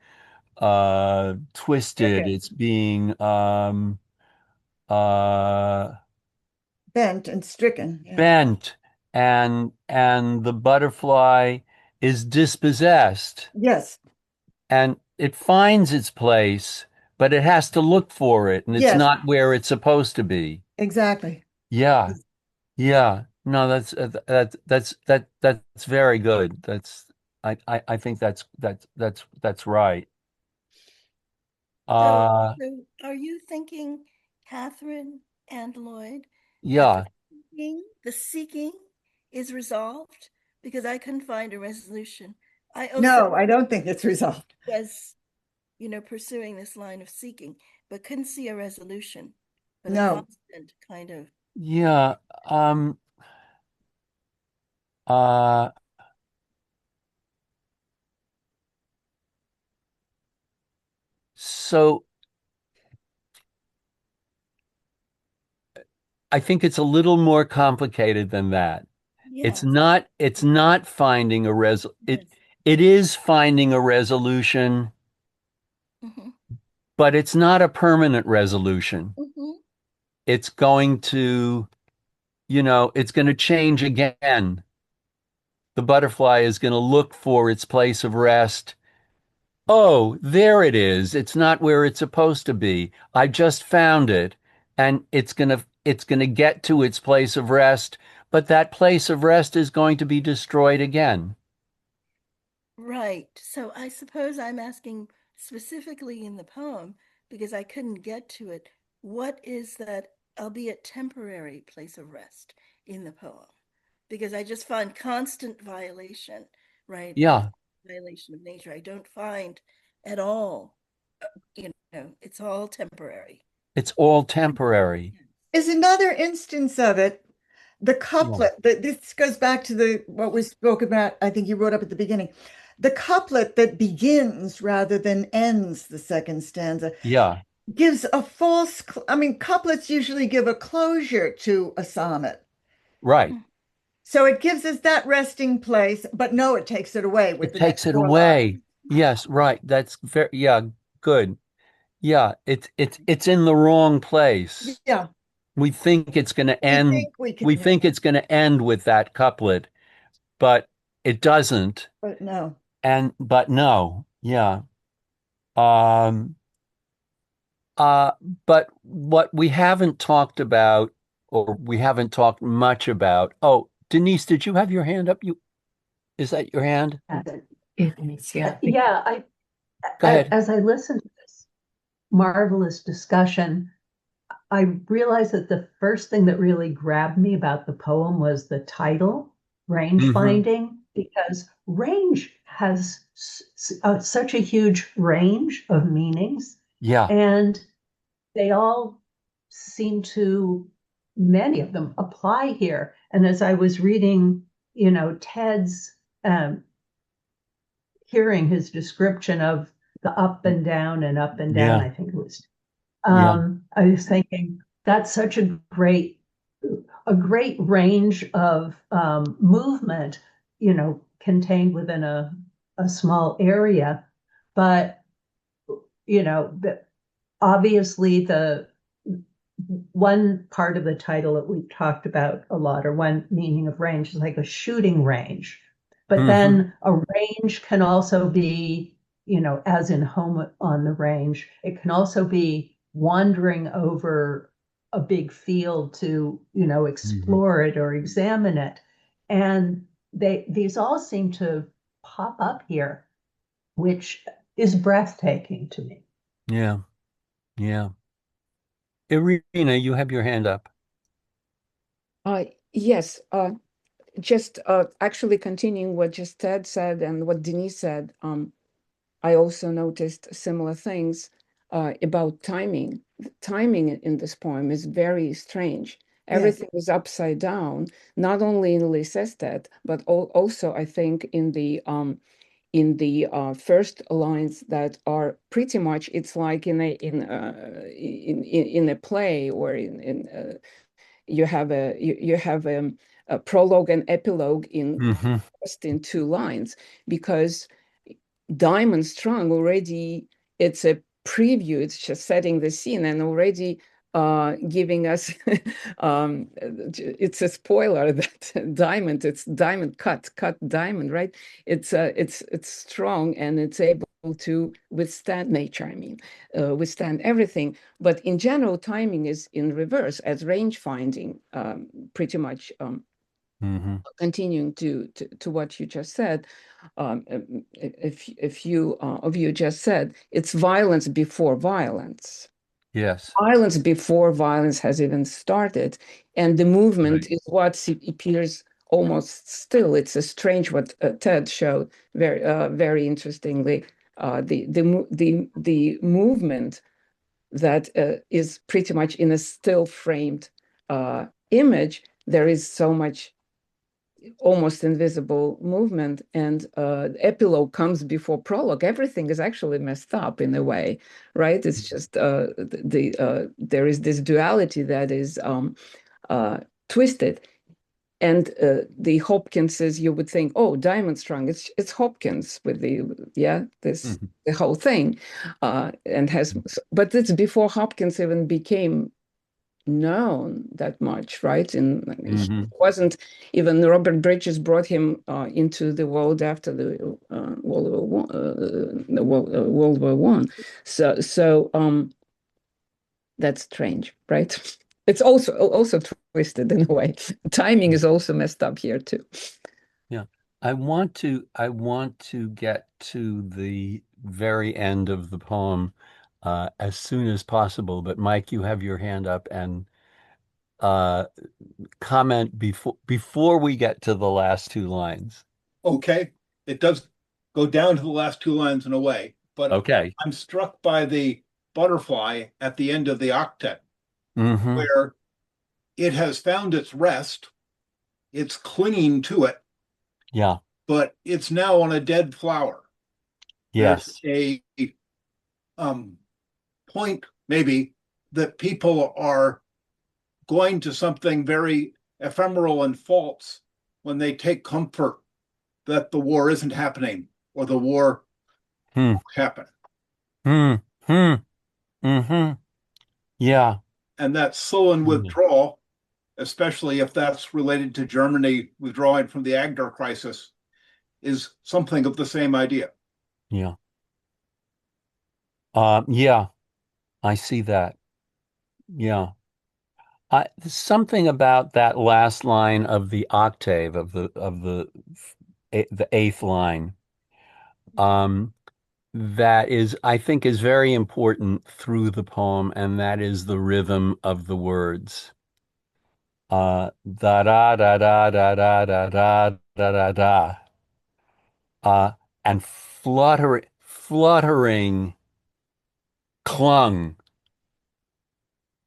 twisted. Okay. It's being Bent and stricken. Yeah. bent, and the butterfly is dispossessed, Yes. and it finds its place, but it has to look for it, and it's Yes. not where it's supposed to be. Exactly. Yeah. Yeah. No, that's very good. I think that's right. So are you thinking, Catherine and Lloyd, Yeah. the seeking is resolved? Because I couldn't find a resolution. No, I don't think it's resolved. Was, pursuing this line of seeking, but couldn't see a resolution. But No. a constant kind of. Yeah. Uh so I think it's a little more complicated than that. Yes. It's not finding a it is finding a resolution, but it's not a permanent resolution. It's going to, it's going to change again. The butterfly is going to look for its place of rest. Oh, there it is. It's not where it's supposed to be. I just found it, and it's going to get to its place of rest, but that place of rest is going to be destroyed again. Right. So I suppose I'm asking specifically in the poem, because I couldn't get to it, what is that, albeit temporary, place of rest in the poem? Because I just find constant violation, right? Yeah, Violation of nature. I don't find at all, it's all temporary. it's all temporary. Is another instance of it. The Yeah. couplet that this goes back to the what we spoke about, I think you wrote up at the beginning. The couplet that begins rather than ends the second stanza Yeah, gives a false, I mean, couplets usually give a closure to a sonnet. right. So it gives us that resting place, but no, it takes it away with It the takes next it four lines. away. Yes, right. That's very, yeah, good. Yeah, it's in the wrong place. Yeah, We think it's going to we end. think we can, We think it's going to end with that couplet, but it doesn't. but no. But no, yeah. Um, uh, but what we haven't talked about, or we haven't talked much about. Oh, Denise, did you have your hand up? Is that your hand? It is, yeah. Yeah, Go ahead. as I listened to this marvelous discussion, I realized that the first thing that really grabbed me about the poem was the title, Range Mhm. Finding, because range has such a huge range of meanings, Yeah, and they all seem to, many of them apply here. And as I was reading, Ted's hearing his description of the up and down and up and down, yeah, I think it was. yeah. I was thinking that's such a great range of movement, contained within a small area. But, obviously the one part of the title that we've talked about a lot, or one meaning of range, is like a shooting range. But Mhm. then a range can also be, as in home on the range, it can also be wandering over a big field to, explore it or examine it. And these all seem to pop up here, which is breathtaking to me. Yeah, yeah. Irina, you have your hand up. Yes, just actually continuing what just Ted said and what Denise said, I also noticed similar things about timing. The timing in this poem is very strange. Everything is upside down, not only in Lisestet, but also I think in the first lines that are pretty much, it's like in a play, or you have a prologue and epilogue Mhm. just in 2 lines, because Diamond Strong already, it's a preview, it's just setting the scene and already giving us it's a spoiler that diamond, it's diamond cut diamond, right? It's strong and it's able to withstand nature, I mean, withstand everything. But in general, timing is in reverse as range finding, pretty much Mhm. continuing to what you just said. If you of you just said it's violence before violence. Yes. Violence before violence has even started, and the movement Right. is what appears almost still. It's a strange what Ted showed very interestingly. The movement that is pretty much in a still framed image. There is so much almost invisible movement, and epilogue comes before prologue. Everything is actually messed up in a way, right? It's just there is this duality that is twisted. And the Hopkinses, you would think, oh, Diamond Strong, it's Hopkins with this the whole thing, and but it's before Hopkins even became known that much, right? He wasn't even, Robert Bridges brought him into the world after the World War One. So that's strange, right? It's also twisted in a way. Timing is also messed up here too. Yeah. I want to get to the very end of the poem as soon as possible, but Mike, you have your hand up and uh, comment before we get to the last two lines. Okay, it does go down to the last two lines in a way, but Okay. I'm struck by the butterfly at the end of the octet, Mm-hmm. where it has found its rest, it's clinging to it, Yeah. but it's now on a dead flower. Yes. There's a point maybe that people are going to something very ephemeral and false when they take comfort that the war isn't happening or the war happen. Mm-hmm. Yeah. And that sullen withdrawal, especially if that's related to Germany withdrawing from the Agder crisis, is something of the same idea. Yeah. Yeah, I see that. Yeah. Something about that last line of the octave of the eighth line, that is, I think, is very important through the poem, and that is the rhythm of the words. Da da da da da da da da da da da. And fluttering clung.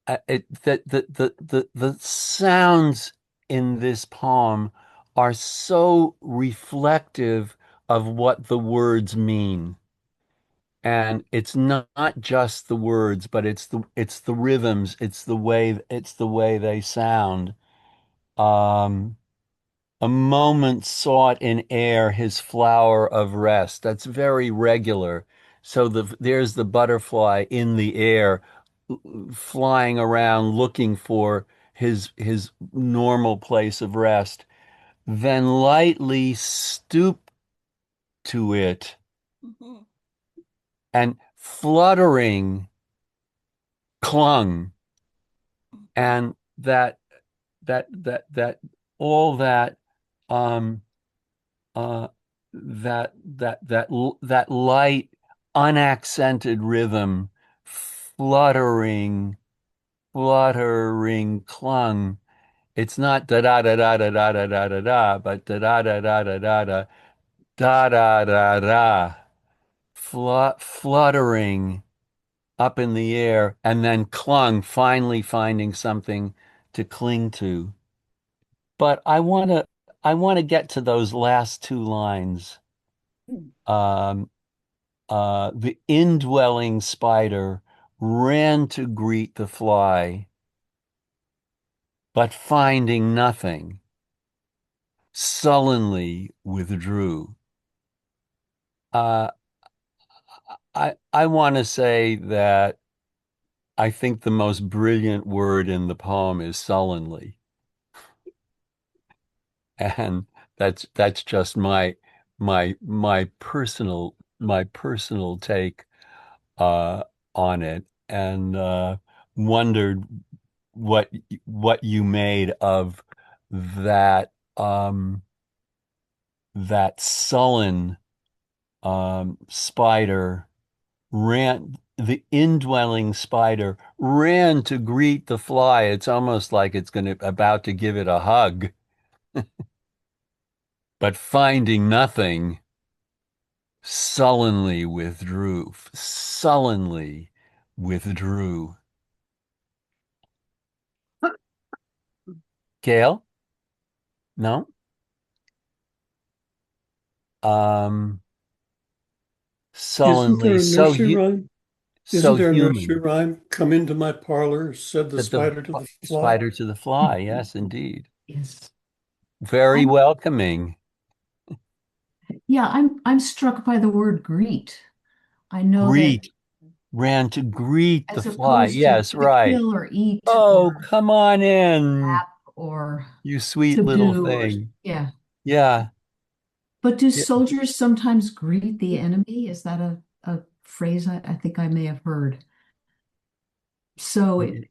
The sounds in this poem are so reflective of what the words mean. And it's not just the words, but it's the rhythms, it's the way they sound. Um, a moment sought in air his flower of rest. That's very regular. So there's the butterfly in the air, flying around looking for his normal place of rest. Then lightly stoop to it and fluttering clung. And that all that um that light unaccented rhythm, fluttering clung. It's not da da da da da da da da da da, but da da da da da da da da da da da, fluttering up in the air, and then clung, finally finding something to cling to. But I want to get to those last two lines. Um, the indwelling spider ran to greet the fly, but finding nothing, sullenly withdrew. Uh, I want to say that I think the most brilliant word in the poem is sullenly. And that's just my personal take on it, and wondered what you made of that that sullen spider the indwelling spider ran to greet the fly. It's almost like it's about to give it a hug, but finding nothing, sullenly withdrew. Sullenly withdrew. Gail? No? Isn't Sullenly, there a nursery rhyme? so Isn't there a nursery human. rhyme? Come into my parlor, said the Said the spider to the fly. spider to the fly. Yes, indeed. Yes. Very welcoming. Yeah, I'm struck by the word greet. I know that Greet. Ran to greet the as fly. opposed Yes, to right. kill or eat Oh, or come on in, lap or you sweet little subdue or thing. yeah. Yeah. But do Yeah. soldiers sometimes greet the enemy? Is that a phrase I think I may have heard? So it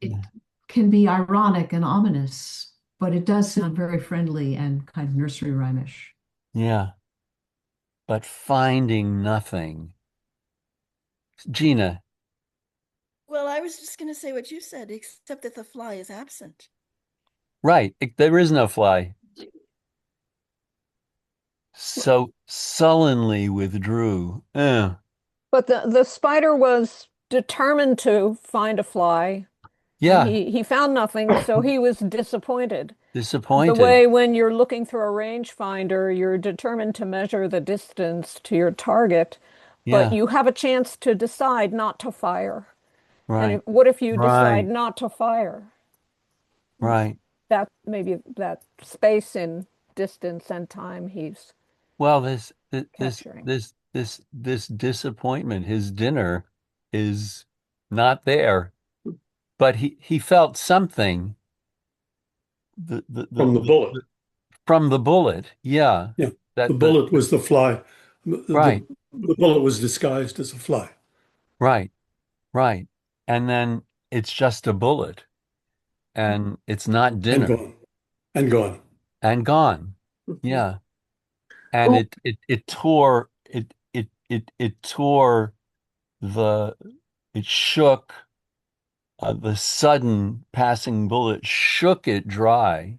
can be ironic and ominous, but it does sound very friendly and kind of nursery rhymish. Yeah. But finding nothing. Gina. Well, I was just going to say what you said, except that the fly is absent. Right. There is no fly. So sullenly withdrew. But the spider was determined to find a fly, and Yeah. he found nothing, so he was disappointed. The Disappointed. way when you're looking through a rangefinder, you're determined to measure the distance to your target, but Yeah. you have a chance to decide not to fire. And Right. what if you decide Right. not to fire? Right. That maybe that space in distance and time he's Well, this capturing. this disappointment, his dinner is not there, but he felt something From the bullet. From the bullet. Yeah. Yeah. That The bullet was the fly. Right. The bullet was disguised as a fly. Right. Right. And then it's just a bullet and it's not And dinner gone. And gone. and gone. Yeah. And it tore it tore it shook the sudden passing bullet shook it dry.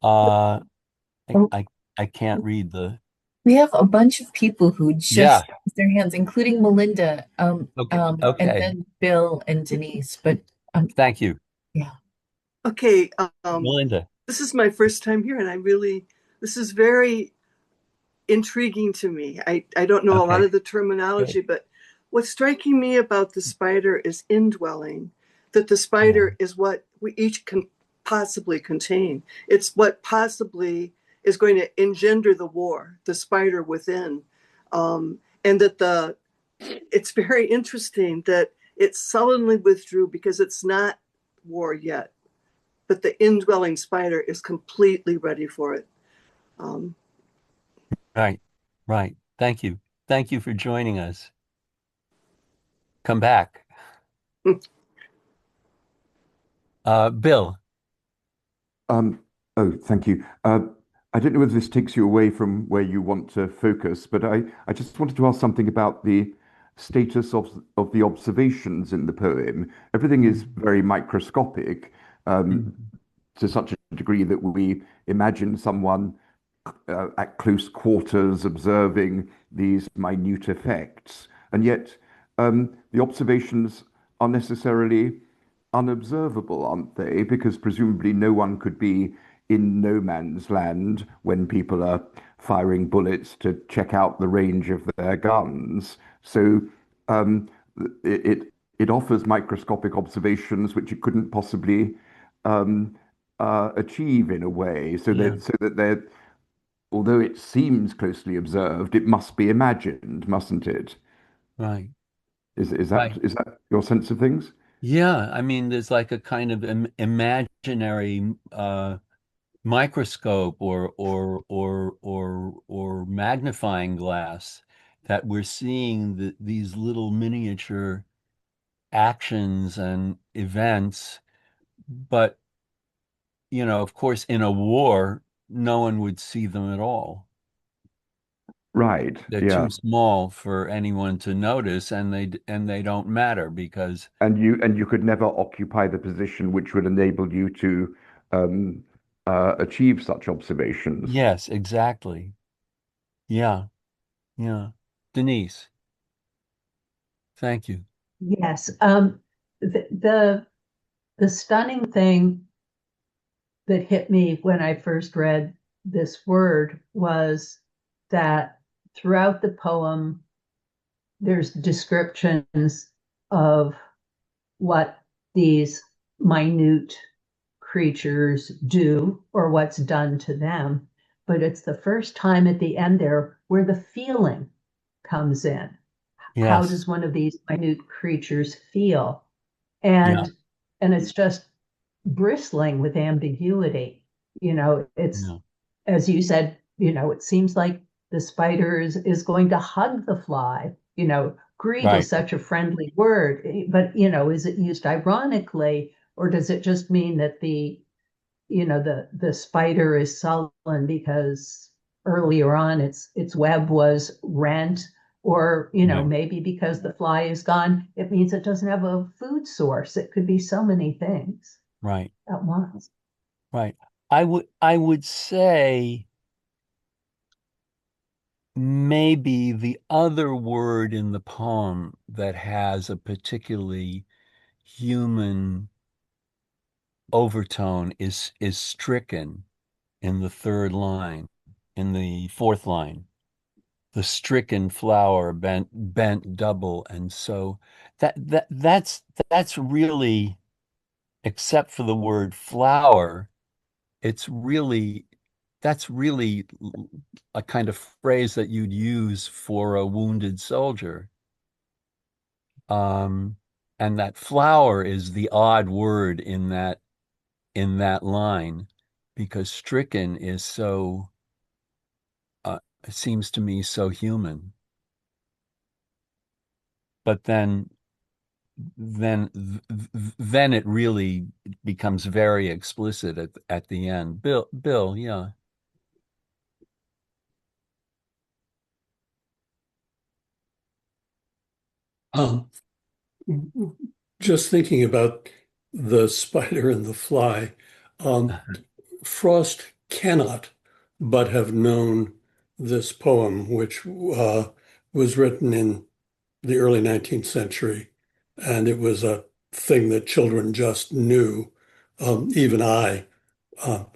Uh I can't read the We have a bunch of people who just raised their hands, including Melinda, Okay. and then Bill and Denise. But thank you. Yeah. Okay. Melinda. This is my first time here, and this is very intriguing to me. I don't know a lot of the terminology, but what's striking me about the spider is indwelling, that the spider is what we each can possibly contain. It's what possibly is going to engender the war, the spider within. And that it's very interesting that it sullenly withdrew because it's not war yet, but the indwelling spider is completely ready for it. Right. Right. Thank you. Thank you for joining us. Come back. Bill. Oh, thank you. I don't know whether this takes you away from where you want to focus, but I just wanted to ask something about the status of the observations in the poem. Everything is very microscopic, to such a degree that we imagine someone at close quarters observing these minute effects. And yet the observations are necessarily unobservable, aren't they? Because presumably no one could be in no man's land when people are firing bullets to check out the range of their guns. So it offers microscopic observations which it couldn't possibly achieve in a way, so that they're, although it seems closely observed, it must be imagined, mustn't it? Right. Is that your sense of things? Yeah, I mean, there's like a kind of imaginary microscope or magnifying glass that we're seeing these little miniature actions and events. But, of course, in a war, no one would see them at all. Right. They're Yeah. too small for anyone to notice, and they don't matter because And you could never occupy the position which would enable you to achieve such observations. yes, exactly. Yeah, yeah. Denise, thank you. Yes. The stunning thing that hit me when I first read this word was that throughout the poem, there's descriptions of what these minute creatures do or what's done to them. But it's the first time at the end there where the feeling comes in. How Yes. does one of these minute creatures feel? And it's just bristling with ambiguity. It's, as you said, it seems like the spider is going to hug the fly. Greet Right. is such a friendly word, but is it used ironically, Or does it just mean that the spider is sullen because earlier on its web was rent, or Right. maybe because the fly is gone, it means it doesn't have a food source. It could be so many things Right. at once. Right. I would say maybe the other word in the poem that has a particularly human overtone is stricken in the third line, in the fourth line. The stricken flower bent double, and so that's really, except for the word flower, it's really that's really a kind of phrase that you'd use for a wounded soldier. Um, and that flower is the odd word in that line because stricken is so it seems to me so human. But then then it really becomes very explicit at the end. Bill, yeah. Um, just thinking about the spider and the fly, Frost cannot but have known this poem, which was written in the early 19th century, and it was a thing that children just knew. Even I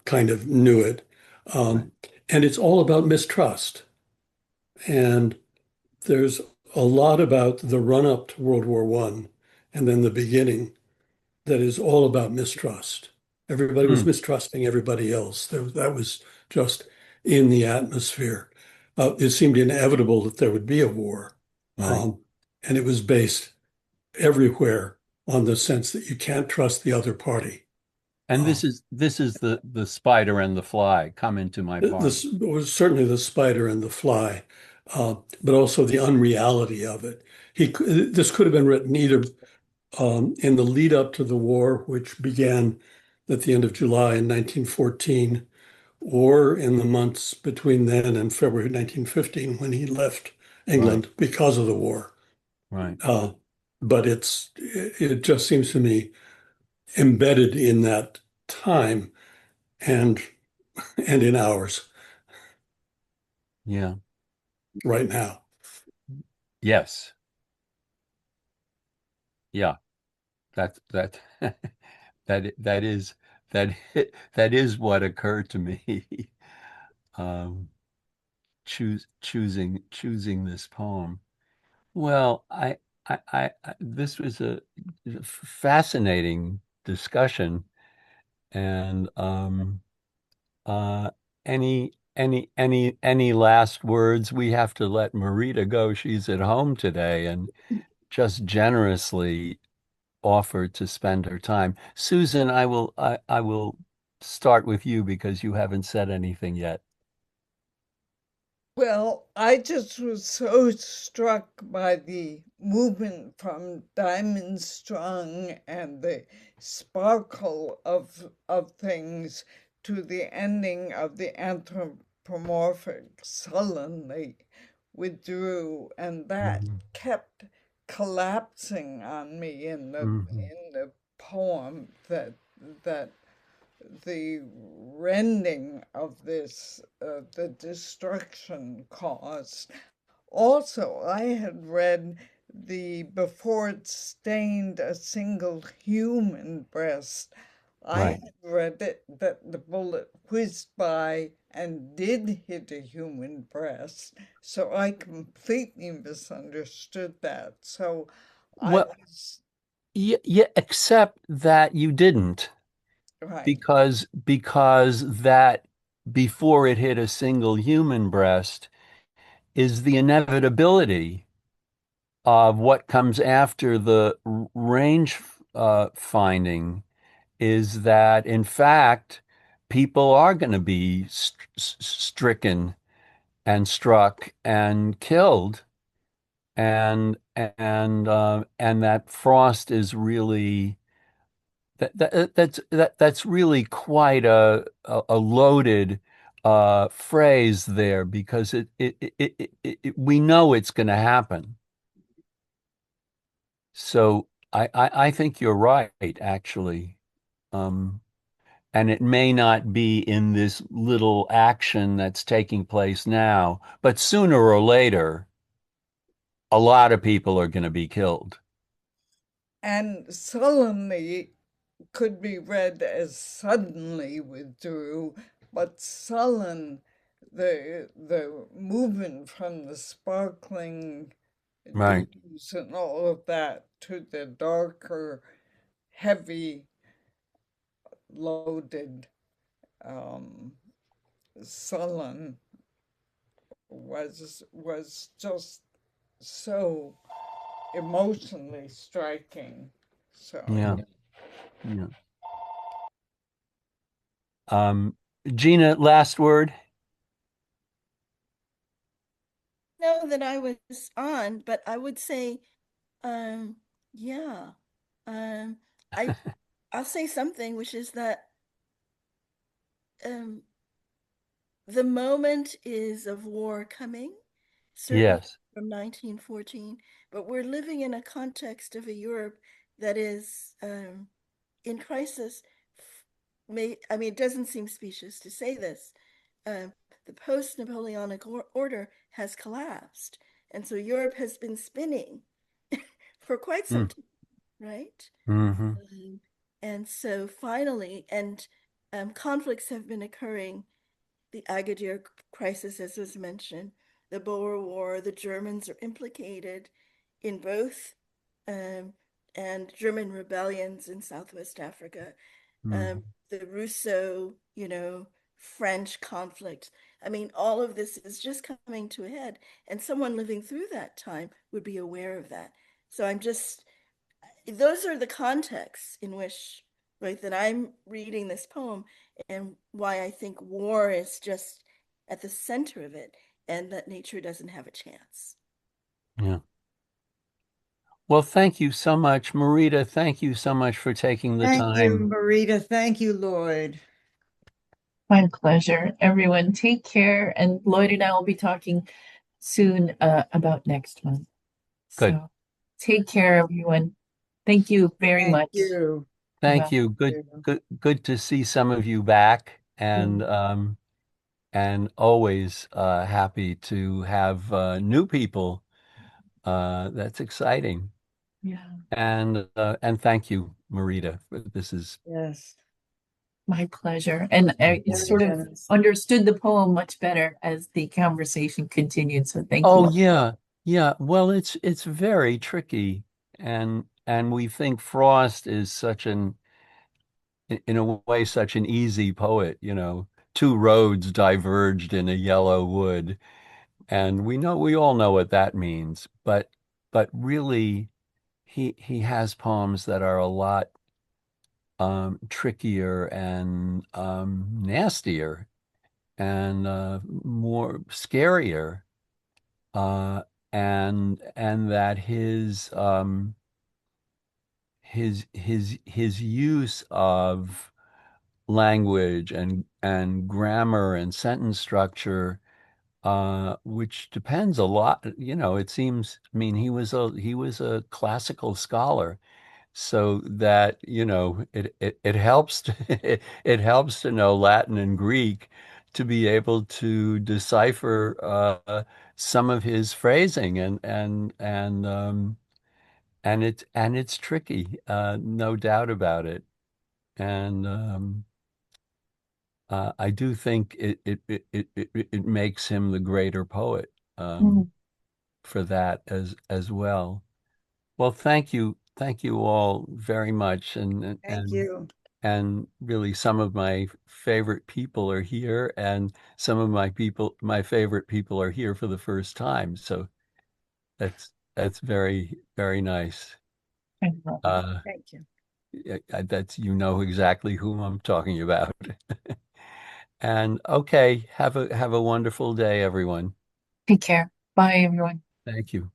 kind of knew it. Um, and it's all about mistrust. And there's a lot about the run up to World War I and then the beginning that is all about mistrust. Everybody was mistrusting everybody else. That was just in the atmosphere. It seemed inevitable that there would be a war. Right. And it was based everywhere on the sense that you can't trust the other party. And this is the spider and the fly come into my poem. This was certainly the spider and the fly, but also the unreality of it. This could have been written either in the lead up to the war, which began at the end of July in 1914, or in the months between then and February 1915 when he left England because of the war. Right. But it just seems to me embedded in that time and in ours Yeah. right now. Yes. Yeah. That that is that that is what occurred to me. Um, choosing this poem. Well, this was a fascinating discussion, and uh, any last words? We have to let Marita go. She's at home today, and just generously offered to spend her time. Susan, I will start with you because you haven't said anything yet. Well, I just was so struck by the movement from Diamond Strung and the sparkle of things to the ending of the anthropomorphic sullenly withdrew, and that kept collapsing on me in the poem that the rending of this, the destruction caused. Also, I had read before it stained a single human breast, I Right. had read it that the bullet whizzed by and did hit a human breast. So I completely misunderstood that. So I Well, was yeah, except that you didn't, right. because that before it hit a single human breast is the inevitability of what comes after the range finding is that in fact people are going to be stricken and struck and killed and that frost is really that's really quite a loaded phrase there because we know it's going to happen. So I think you're right, actually. Um, and it may not be in this little action that's taking place now, but sooner or later, a lot of people are going to be killed. And sullenly could be read as suddenly withdrew, but sullen, the movement from the sparkling Right. dews and all of that to the darker, heavy, loaded, um, sullen was just so emotionally striking. So Yeah. Yeah. Gina, last word. Know that I was on, but I would say, yeah, um, I I'll say something, which is that um, the moment is of war coming, certainly Yes. from 1914, but we're living in a context of a Europe that is in crisis. I mean, it doesn't seem specious to say this. The post-Napoleonic order has collapsed, and so Europe has been spinning for quite some time, right? Mm-hmm. And so finally, and conflicts have been occurring. The Agadir crisis, as was mentioned, the Boer War, the Germans are implicated in both, um, and German rebellions in Southwest Africa, Mm-hmm. the Russo, French conflict. I mean, all of this is just coming to a head, and someone living through that time would be aware of that. So those are the contexts in which, right, that I'm reading this poem and why I think war is just at the center of it and that nature doesn't have a chance. Yeah. Well, thank you so much, Marita. Thank you so much for taking the Thank you, time. Marita. Thank you, Lloyd. My pleasure. Everyone, take care. And Lloyd and I will be talking soon about next month. Good. So take care, everyone. Thank you very Thank much. you. Thank Well, you. Good to see some of you back and always happy to have new people. That's exciting. yeah, And thank you, Marita. This is Yes. my pleasure. And I Very sort of generous. understood the poem much better as the conversation continued. So thank you Oh all. yeah. Yeah. Well, it's very tricky and we think Frost is such an in a way such an easy poet, two roads diverged in a yellow wood. And we all know what that means, but really he has poems that are a lot trickier and nastier and more scarier. Uh, and that his use of language and grammar and sentence structure, which depends a lot. It seems, I mean, he was a classical scholar, so that, it helps it helps to know Latin and Greek to be able to decipher some of his phrasing and it's tricky, no doubt about it. And I do think it makes him the greater poet, Mhm. for that as well. Well, thank you all very much, and Thank and you. and really some of my favorite people are here, and some of my favorite people are here for the first time. So that's very, very nice. Uh, Thank you. that's exactly whom I'm talking about. And okay, have a wonderful day, everyone. Take care. Bye, everyone. Thank you.